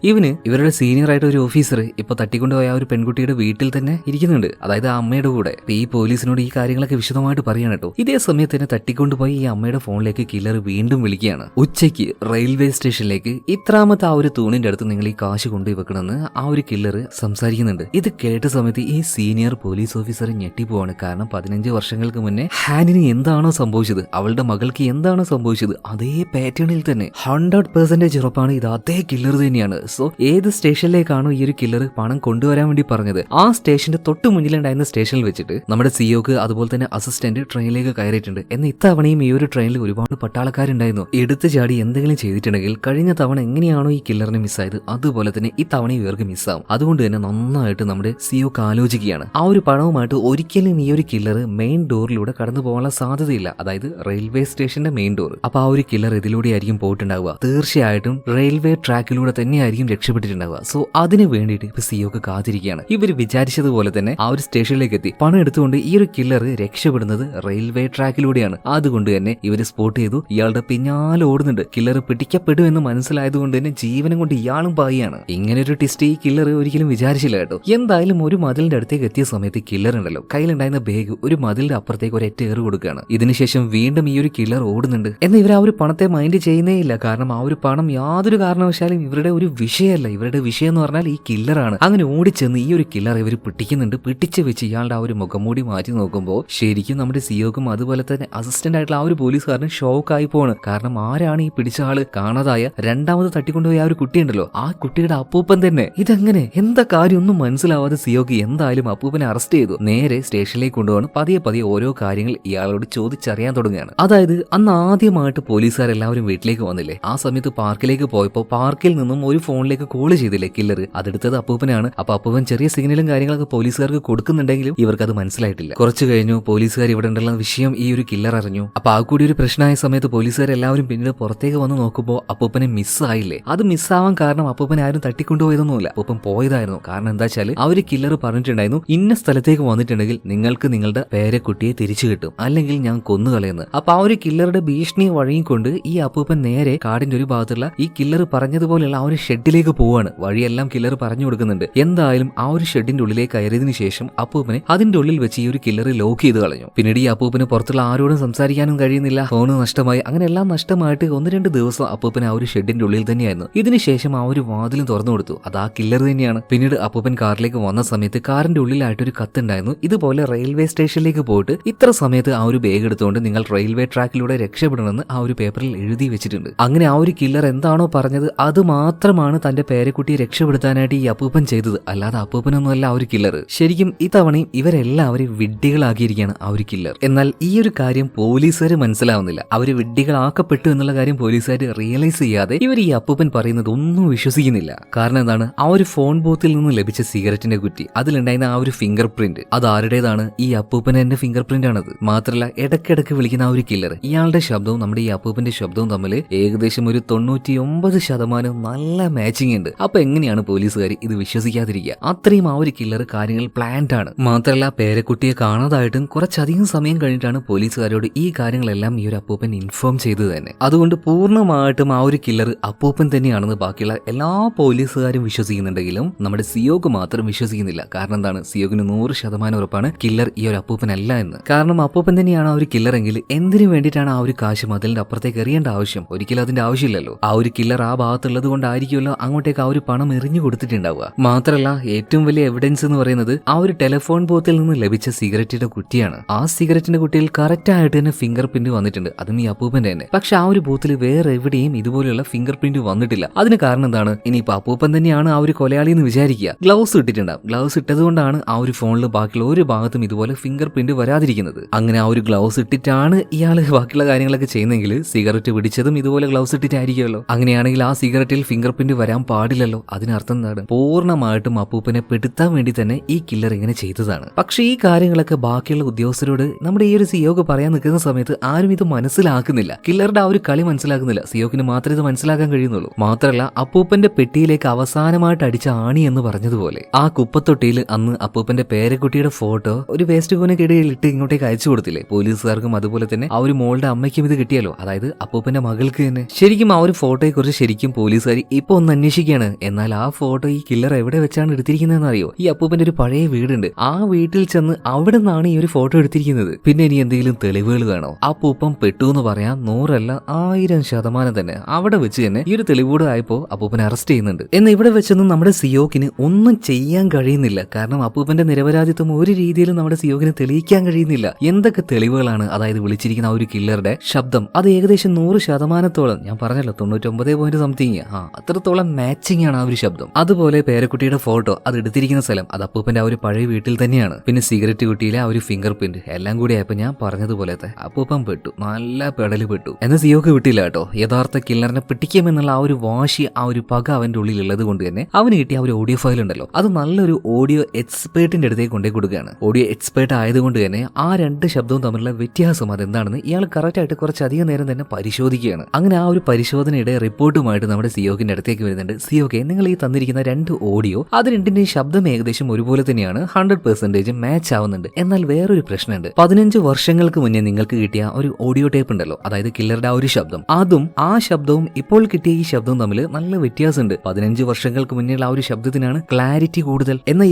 ഇവരുടെ സീനിയർ ആയിട്ട് ഒരു ഓഫീസർ ഇപ്പൊ തട്ടിക്കൊണ്ടുപോയ ആ ഒരു പെൺകുട്ടിയുടെ വീട്ടിൽ തന്നെ ഇരിക്കുന്നുണ്ട്, അതായത് ആ അമ്മയുടെ കൂടെ. ഈ പോലീസിനോട് ഈ കാര്യങ്ങളൊക്കെ വിശദമായിട്ട് പറയാണ് കേട്ടോ. ഇതേ സമയത്ത് തന്നെ തട്ടിക്കൊണ്ടുപോയി ഈ അമ്മയുടെ ഫോണിലേക്ക് കില്ലർ വീണ്ടും വിളിക്കുകയാണ്. ഉച്ചയ്ക്ക് റെയിൽവേ സ്റ്റേഷനിലേക്ക് ഇത്രാമത്തെ ആ ഒരു തൂണിന്റെ അടുത്ത് നിങ്ങൾ ഈ കാശ് കൊണ്ടുപോയി വെക്കണമെന്ന് ആ ഒരു കില്ലർ സംസാരിക്കുന്നുണ്ട്. ഇത് കേട്ട സമയത്ത് ഈ സീനിയർ പോലീസ് ഓഫീസർ ഞെട്ടിപ്പോവാണ്. കാരണം 15 വർഷങ്ങൾക്ക് മുന്നേ ഹാനിന് എന്താണോ സംഭവിച്ചത്, അവളുടെ മകൾക്ക് എന്താണോ സംഭവിച്ചത്, അതേ പാറ്റേണിൽ തന്നെ 100% ഉറപ്പാണ് ഇത് അതേ കില്ലർ തന്നെയാണ്. സോ ഏത് സ്റ്റേഷനിലേക്കാണോ ഈ ഒരു കില്ലർ പണം കൊണ്ടുവരാൻ വേണ്ടി പറഞ്ഞത്, ആ സ്റ്റേഷന്റെ തൊട്ട് മുന്നിലുണ്ടായിരുന്ന സ്റ്റേഷനിൽ വെച്ചിട്ട് നമ്മുടെ സിയോക്ക് അതുപോലെ തന്നെ അസിസ്റ്റന്റ് ട്രെയിനിലേക്ക് കയറിയിട്ടുണ്ട്. എന്നാൽ ഇത്തവണയും ഈ ഒരു ട്രെയിനിൽ ഒരുപാട് പട്ടാളക്കാരുണ്ടായിരുന്നു. എടുത്തു ചാടി എന്തെങ്കിലും ചെയ്തിട്ടുണ്ടെങ്കിൽ കഴിഞ്ഞ തവണ എങ്ങനെയാണോ ഈ കില്ലറിനെ മിസ്സായത് അതുപോലെ തന്നെ ഇത്തവണ ഇവർക്ക് മിസ്സാവും. അതുകൊണ്ട് തന്നെ നന്നായിട്ട് നമ്മുടെ സിയോക്ക് ആലോചിക്കുകയാണ്. ആ ഒരു പണവുമായിട്ട് ഒരിക്കലും ഈ ഒരു കില്ലർ മെയിൻ ഡോറിലൂടെ കടന്നു പോകാനുള്ള സാധ്യതയില്ല, അതായത് റെയിൽവേ സ്റ്റേഷന്റെ മെയിൻ ഡോർ. അപ്പൊ ആ ഒരു കില്ലർ ഇതിലൂടെ ആയിരിക്കും പോയിട്ടുണ്ടാവുക. തീർച്ചയായിട്ടും റെയിൽവേ ട്രാക്കിലൂടെ തന്നെയായിരിക്കും രക്ഷപ്പെട്ടിട്ടുണ്ടാവുക. സോ അതിന് വേണ്ടിയിട്ട് ഇപ്പൊ സിയോക്ക് കാത്തിരിക്കുകയാണ്. ഇവർ വിചാരിച്ചതുപോലെ തന്നെ ആ ഒരു സ്റ്റേഷനിലേക്ക് എത്തി. പണം എടുത്തുകൊണ്ട് ഈ ഒരു കില്ലർ രക്ഷപ്പെടുന്നത് റെയിൽവേ ട്രാക്കിലൂടെയാണ്. അതുകൊണ്ട് തന്നെ ഇവര് സ്പോട്ട് ചെയ്തു. ഇയാളുടെ പിന്നാലെ ഓടുന്നുണ്ട്. കില്ലർ പിടിക്കപ്പെടും എന്ന് മനസ്സിലായതുകൊണ്ട് തന്നെ ജീവനം കൊണ്ട് ഇയാളും പായാണ്. ഇങ്ങനെ ഒരു ട്വിസ്റ്റ് ഈ കില്ലർ ഒരിക്കലും വിചാരിച്ചില്ല കേട്ടോ. എന്തായാലും ഒരു മതിലിന്റെ അടുത്തേക്ക് എത്തിയ സമയത്ത് കില്ലർ ഉണ്ടല്ലോ, കയ്യിലുണ്ടായിരുന്ന ബാഗ് ഒരു മതിലിന്റെ അപ്പുറത്തേക്ക് ഒരു ഏറ് കൊടുക്കുകയാണ്. ഇതിനുശേഷം വീണ്ടും ഈ ഒരു കില്ലർ ഓടുന്നുണ്ട്. എന്നാൽ ഇവർ ആ ഒരു പണത്തെ മൈൻഡ് ചെയ്യുന്നേ ഇല്ല. കാരണം ആ ഒരു പണം യാതൊരു കാരണവശാലും ഇവരുടെ ഒരു വിഷയമല്ല. ഇവരുടെ വിഷയം എന്ന് പറഞ്ഞാൽ ഈ കില്ലറാണ്. അങ്ങനെ ഓടിച്ചെന്ന് ഈ ഒരു കില്ലർ ഇവർ പിടിക്കുന്നുണ്ട്. പിടിച്ച് വെച്ച് ഇയാളുടെ ആ ഒരു മുഖംമൂടി മാറ്റി നോക്കുമ്പോൾ ശരിക്കും നമ്മുടെ സിയോക്കും അതുപോലെ തന്നെ അസിസ്റ്റന്റ് ആയിട്ടുള്ള ആ ഒരു പോലീസുകാരന് ഷോക്കായി പോവാണ്. കാരണം ആരാണ് ഈ പിടിച്ച ആള്? കാണാതായ രണ്ടാമത് തട്ടിക്കൊണ്ടുപോയ ആ ഒരു കുട്ടിയുണ്ടല്ലോ, ആ കുട്ടിയുടെ അപ്പൂപ്പൻ തന്നെ. ഇതെങ്ങനെ, എന്താ കാര്യം ഒന്നും മനസ്സിലാവാതെ സിയോക്ക് എന്തായാലും അപ്പൂപ്പനെ അറസ്റ്റ് ചെയ്തു. നേരെ സ്റ്റേഷനിലേക്ക് കൊണ്ടുപോകണം. പതിയെ പതിയെ ഓരോ കാര്യങ്ങൾ ഇയാളോട് ചോദിച്ചറിയാൻ തുടങ്ങുകയാണ്. അതായത് അന്ന് ആദ്യമായിട്ട് പോലീസുകാരെല്ലാവരും വീട്ടിലേക്ക് വന്നില്ലേ, ആ സമയത്ത് പാർക്കിലേക്ക് പോയപ്പോൾ പാർക്കിൽ നിന്നും ഒരു ഫോണിലേക്ക് കോൾ ചെയ്തില്ലേ കില്ലർ, അതെടുത്തത് അപ്പൂപ്പനാണ്. അപ്പൊ അപ്പൂപ്പൻ ചെറിയ സിഗ്നലും കാര്യങ്ങളൊക്കെ പോലീസുകാർക്ക് കൊടുക്കുന്നുണ്ടെങ്കിലും ഇവർക്ക് അത് മനസ്സിലായിട്ടില്ല. കുറച്ചു കഴിഞ്ഞു പോലീസുകാർ ഇവിടെ ഉള്ള വിഷയം ഈ ഒരു കില്ലർ അറിഞ്ഞു. അപ്പൊ ആ കൂടി ഒരു പ്രശ്നമായ സമയത്ത് പോലീസുകാരെല്ലാവരും പിന്നീട് പുറത്തേക്ക് വന്ന് നോക്കുമ്പോൾ അപ്പൂപ്പനെ മിസ്സായില്ലേ. അത് മിസ്സാവാൻ കാരണം അപ്പൂപ്പനെ ആരും തട്ടിക്കൊണ്ടുപോയതൊന്നുമില്ല, അപ്പൂപ്പൻ പോയതായിരുന്നു. കാരണം എന്താ വെച്ചാൽ ആ ഒരു കില്ലർ പറഞ്ഞിട്ടുണ്ടായിരുന്നു, ഇന്ന സ്ഥലത്തേക്ക് വന്നിട്ടുണ്ടെങ്കിൽ നിങ്ങൾക്ക് നിങ്ങളുടെ പേരക്കുട്ടിയെ തിരിച്ചു കിട്ടും, അല്ലെങ്കിൽ ഞാൻ കൊന്നുകളയുന്നു. അപ്പൊ ആ ഒരു കില്ലറുടെ ഭീഷണി വഴിയും കൊണ്ട് ഈ അപ്പൂപ്പൻ നേരെ കാടിന്റെ ഒരു ഭാഗത്തുള്ള ഈ കില്ലർ പറഞ്ഞതുപോലെയുള്ള ആ ഒരു ഷെഡിലേക്ക് പോവാണ്. വഴിയെല്ലാം കില്ലർ പറഞ്ഞു കൊടുക്കുന്നുണ്ട്. എന്തായാലും ആ ഒരു ഷെഡിന്റെ ഉള്ളിലേക്ക് കയറിയതിനു ശേഷം അപ്പൂപ്പനെ അതിന്റെ ഉള്ളിൽ വെച്ച് ഈ ഒരു കില്ലർ ലോക്ക് ചെയ്ത് കളഞ്ഞു. പിന്നീട് ഈ അപ്പൂപ്പന് പുറത്തുള്ള ആരോടും സംസാരിക്കാനും കഴിയുന്നില്ല. ഫോണ് നഷ്ടമായി. അങ്ങനെ എല്ലാം നഷ്ടമായിട്ട് 1-2 ദിവസം അപ്പൂപ്പൻ ആ ഒരു ഷെഡിന്റെ ഉള്ളിൽ തന്നെയായിരുന്നു. ഇതിനുശേഷം ആ ഒരു വാതിലും തുറന്നു കൊടുത്തു. അത് ആ കില്ലർ തന്നെയാണ്. പിന്നീട് അപ്പൂപ്പൻ കാറിലേക്ക് വന്ന സമയത്ത് കാറിന്റെ ഉള്ളിലായിട്ട് ഒരു കത്തുണ്ടായിരുന്നു. ഇതുപോലെ റെയിൽവേ സ്റ്റേഷനിലേക്ക് പോയിട്ട് ഇത്ര സമയത്ത് ആ ഒരു ബാഗ് എടുത്തുകൊണ്ട് നിങ്ങൾ റെയിൽവേ ട്രാക്കിലൂടെ രക്ഷപ്പെടണമെന്ന് ആ ഒരു പേപ്പറിൽ എഴുതി വെച്ചിട്ടുണ്ട്. അങ്ങനെ ആ ഒരു കില്ലർ എന്താണോ പറഞ്ഞത് അത് മാത്രമാണ് തന്റെ പേരക്കുട്ടിയെ രക്ഷപ്പെടുത്താനായിട്ട് ഈ അപ്പൂപ്പൻ ചെയ്തത്. അല്ലാതെ അപ്പൂപ്പനൊന്നുമല്ല ആ ഒരു കില്ലർ. ശരിക്കും ഇത്തവണയും ഇവരെല്ലാവരും വിഡ്ഢികളാക്കിയിരിക്കുകയാണ് ആ ഒരു കില്ലർ. എന്നാൽ ഈ ഒരു കാര്യം പോലീസുകാർ മനസ്സിലാവുന്നില്ല. അവര് വിഡ്ഢികളാക്കപ്പെട്ടു എന്നുള്ള കാര്യം പോലീസുകാർ റിയലൈസ് ചെയ്യാതെ ഇവർ ഈ അപ്പൂപ്പൻ പറയുന്നത് ഒന്നും വിശ്വസിക്കുന്നില്ല. കാരണം എന്താണ്, ആ ഒരു ഫോൺ ബൂത്തിൽ നിന്ന് ലഭിച്ച സിഗരറ്റിന്റെ കുറ്റി, അതിലുണ്ടായിരുന്ന ആ ഒരു ഫിംഗർ പ്രിന്റ്, അത് ആരുടേതാണ്? ഈ അപ്പൂപ്പന്റെ തന്നെ ഫിംഗർ പ്രിന്റ് ആണത്. മാത്രമല്ല ഇടയ്ക്കിടയ്ക്ക് വിളിക്കുന്ന ആ ഒരു കില്ലർ, ഇയാളുടെ ശബ്ദവും നമ്മുടെ ഈ അപ്പൂപ്പന്റെ ശബ്ദവും തമ്മിൽ ഏകദേശം ഒരു 99% നല്ല മാച്ചിങ് ഉണ്ട്. അപ്പൊ എങ്ങനെയാണ് പോലീസുകാർ ഇത് വിശ്വസിക്കാതിരിക്കുക? അത്രയും ആ ഒരു കില്ലർ കാര്യങ്ങൾ പ്ലാൻഡ് ആണ്. മാത്രമല്ല പേരക്കുട്ടിയെ കാണാതായിട്ടും കുറച്ചധികം സമയം കഴിഞ്ഞിട്ടാണ് പോലീസുകാരോട് ഈ കാര്യങ്ങളെല്ലാം ഈ ഒരു അപ്പൂപ്പൻ ഇൻഫോം ചെയ്തത് തന്നെ. അതുകൊണ്ട് പൂർണ്ണമായിട്ടും ആ ഒരു കില്ലർ അപ്പൂപ്പൻ തന്നെയാണെന്ന് ബാക്കിയുള്ള എല്ലാ പോലീസുകാരും വിശ്വസിക്കുന്നുണ്ടെങ്കിലും നമ്മുടെ സിയോക്ക് മാത്രം വിശ്വസിക്കുന്നില്ല. കാരണം എന്താണ്, സിയോക്കിന് 100% ഉറപ്പാണ് കില്ലർ ഈ ഒരു അപ്പൂപ്പൻ അല്ല എന്ന്. കാരണം അപ്പൂപ്പൻ തന്നെയാണ് ആ ഒരു കില്ലർ എങ്കിൽ എന്തിനു വേണ്ടിയിട്ടാണ് ആ ഒരു കാശ് മതിലിന്റെ അപ്പുറത്തേക്ക് എറിയേണ്ട ആവശ്യം? ഒരിക്കലും അതിന്റെ ആവശ്യമില്ലല്ലോ. ആ ഒരു കില്ലർ ആ ഭാഗത്തുള്ളത് കൊണ്ടായിരിക്കുമല്ലോ അങ്ങോട്ടേക്ക് ആ ഒരു പണം എറിഞ്ഞു കൊടുത്തിട്ടുണ്ടാവുക. മാത്രമല്ല ഏറ്റവും വലിയ എവിഡൻസ് എന്ന് പറയുന്നത് ആ ഒരു ടെലിഫോൺ ബൂത്തിൽ നിന്ന് ലഭിച്ച സിഗരറ്റിന്റെ കുറ്റിയാണ്. ആ സിഗരറ്റിന്റെ കുറ്റിയിൽ കറക്റ്റ് ആയിട്ട് തന്നെ ഫിംഗർ പ്രിന്റ് വന്നിട്ടുണ്ട്, അതും ഈ അപ്പൂപ്പന്റെ തന്നെ. പക്ഷെ ആ ഒരു ബൂത്തിൽ വേറെ എവിടെയും ഇതുപോലെയുള്ള ഫിംഗർ പ്രിന്റ് വന്നിട്ടില്ല. അതിന് കാരണം എന്താണ്? ഇനിയിപ്പോ അപ്പൂപ്പൻ തന്നെയാണ് ആ ഒരു കൊലയാളി എന്ന് വിചാരിക്കുക. ഗ്ലൗസ് ഇട്ടിട്ടുണ്ടാവും. ഗ്ലൗസ് ഇട്ടതുകൊണ്ടാണ് ആ ഒരു ഫോണിൽ ബാക്കിയുള്ള ഒരു ഭാഗത്തും ഇതുപോലെ ഫിംഗർ പ്രിന്റ് വരാതിരിക്കുന്നത്. അങ്ങനെ ആ ഒരു ഗ്ലൗസ് ഇട്ടിട്ടാണ് ഇയാള് ബാക്കിയുള്ള കാര്യങ്ങളൊക്കെ ചെയ്യുന്നെങ്കിൽ സിഗരറ്റ് പിടിച്ചതും ഇതുപോലെ ഗ്ലൗസ് ഇട്ടിട്ടായിരിക്കുമല്ലോ. അങ്ങനെയാണെങ്കിൽ ആ സിഗരറ്റിൽ ഫിംഗർ പ്രിന്റ് വരാൻ പാടില്ലല്ലോ. അതിനർത്ഥം എന്താണ്? പൂർണ്ണമായിട്ടും അപ്പൂപ്പനെ പെടുത്താൻ വേണ്ടി തന്നെ ഈ കില്ലർ ഇങ്ങനെ ചെയ്തതാണ്. പക്ഷെ ഈ കാര്യങ്ങളൊക്കെ ബാക്കിയുള്ള ഉദ്യോഗസ്ഥരോട് നമ്മുടെ ഈ ഒരു സിയോക്ക് പറയാൻ നിൽക്കുന്ന സമയത്ത് ആരും ഇത് മനസ്സിലാക്കുന്നില്ല. കില്ലറുടെ ആ ഒരു കളി മനസ്സിലാക്കുന്നില്ല. സിയോക്കിന് മാത്രമേ ഇത് മനസ്സിലാക്കാൻ കഴിയുന്നുള്ളൂ. മാത്രമല്ല അപ്പൂപ്പന്റെ പെട്ടിയിലേക്ക് അവസാനമായിട്ട് അടിച്ച ആണി എന്ന് പറഞ്ഞതുപോലെ ആ കുപ്പത്തൊട്ടിയിൽ അന്ന് അപ്പൂപ്പന്റെ പേരക്കുട്ടിയുടെ ഫോട്ടോ ഒരു വേസ്റ്റ് കോനക്കിടയിൽ ഇട്ട് ഇങ്ങോട്ടേക്ക് അയച്ചു കൊടുത്തില്ലേ പോലീസുകാർക്കും? അതുപോലെ തന്നെ ആ ഒരു മോളുടെ അമ്മയ്ക്കും ഇത് കിട്ടിയല്ലോ, അതായത് അപ്പൂപ്പന്റെ മകൾക്ക് തന്നെ. ശരിക്കും ആ ഒരു ഫോട്ടോയെ കുറിച്ച് ശരിക്കും പോലീസുകാർ ഇപ്പൊ ഒന്ന് അന്വേഷിക്കുകയാണ്. എന്നാൽ ആ ഫോട്ടോ ഈ കില്ലർ എവിടെ വെച്ചാണ് എടുത്തിരിക്കുന്നതെന്ന് അറിയോ? ഈ അപ്പൂപ്പന്റെ ഒരു പഴയ വീടുണ്ട്, ആ വീട്ടിൽ ചെന്ന് അവിടെ നിന്നാണ് ഈ ഒരു ഫോട്ടോ എടുത്തിരിക്കുന്നത്. പിന്നെ ഇനി എന്തെങ്കിലും തെളിവുകൾ വേണോ? അപ്പൂപ്പൻ പെട്ടു എന്ന് പറയാൻ 100 അല്ല 1000% തന്നെ. അവിടെ വെച്ച് തന്നെ ഈ ഒരു തെളിവൂടെ ആയപ്പോ അപ്പൂപ്പനെ അറസ്റ്റ് ചെയ്യുന്നുണ്ട്. എന്നാൽ ഇവിടെ വെച്ചൊന്നും നമ്മുടെ സിയോക്കിന് ഒന്നും ചെയ്യാൻ കഴിയുന്നില്ല. കാരണം അപ്പൂപ്പന്റെ നിരപരാധിത്വം ഒരു രീതിയിലും നമ്മുടെ സിയോക്കിന് തെളിയിക്കാൻ കഴിയുന്നില്ല. എന്തൊക്കെ തെളിവുകളാണ്? അതായത് വിളിച്ചിരിക്കുന്ന ആ ഒരു കില്ലറുടെ ശബ്ദം അത് ഏകദേശം 100%, ഞാൻ പറഞ്ഞല്ലോ 99.something, അത്രത്തോളം മാച്ചിങ് ആണ് ആ ഒരു ശബ്ദം. അതുപോലെ പേരക്കുട്ടിയുടെ ഫോട്ടോ അത് എടുത്തിരിക്കുന്ന സ്ഥലം അത് അപ്പൂപ്പന്റെ ആ ഒരു പഴയ വീട്ടിൽ തന്നെയാണ്. പിന്നെ സിഗരറ്റ് കുട്ടിയിലെ ആ ഒരു ഫിംഗർ പ്രിന്റ് എല്ലാം കൂടി ആയപ്പോ ഞാൻ പറഞ്ഞതുപോലത്തെ അപ്പൂപ്പൻ പെട്ടു, നല്ല പെടല് പെട്ടു. എന്നാൽ സിയോക്ക് വിട്ടില്ല കേട്ടോ. യഥാർത്ഥ കില്ലറിനെ പിടിക്കുമെന്നുള്ള ആ ഒരു വാശി, ആ ഒരു പക വക അവന്റെ ഉള്ളിൽ ഉള്ളത് കൊണ്ട് തന്നെ അവന് കിട്ടിയ ഒരു ഓഡിയോ ഫയൽ ഉണ്ടല്ലോ, അത് നല്ലൊരു ഓഡിയോ എക്സ്പേർട്ടിന്റെ അടുത്തേക്ക് കൊണ്ടേ കൊടുക്കുകയാണ്. ഓഡിയോ എക്സ്പേർട്ട് ആയതുകൊണ്ട് തന്നെ ആ രണ്ട് ശബ്ദവും തമ്മിലുള്ള വ്യത്യാസം അതെന്താണെന്ന് ഇയാൾ കറക്റ്റ് ആയിട്ട് കുറച്ചധികം നേരം തന്നെ പരിശോധിക്കുകയാണ്. അങ്ങനെ ആ ഒരു പരിശോധനയുടെ റിപ്പോർട്ടുമായിട്ട് നമ്മുടെ സിയോക്കിന്റെ അടുത്തേക്ക് വരുന്നുണ്ട്. സിയോക്കെ, നിങ്ങൾ ഈ തന്നിരിക്കുന്ന രണ്ട് ഓഡിയോ അത് രണ്ടിന്റെയും ശബ്ദം ഏകദേശം ഒരുപോലെ തന്നെയാണ്, 100% മാച്ച് ആവുന്നുണ്ട്. എന്നാൽ വേറൊരു പ്രശ്നമുണ്ട്. 15 വർഷങ്ങൾക്ക് മുന്നേ നിങ്ങൾക്ക് കിട്ടിയ ഒരു ഓഡിയോ ടേപ്പ് ഉണ്ടല്ലോ, അതായത് കില്ലറുടെ ആ ഒരു ശബ്ദം, അതും ആ ശബ്ദവും ഇപ്പോൾ കിട്ടിയ ഈ ശബ്ദവും തമ്മിൽ നല്ല വ്യത്യാസമുണ്ട്. 15 വർഷങ്ങൾക്ക് മുന്നേയുള്ള ആ ഒരു ശബ്ദത്തിനാണ് ക്ലാരിറ്റി കൂടുതൽ. എന്നാൽ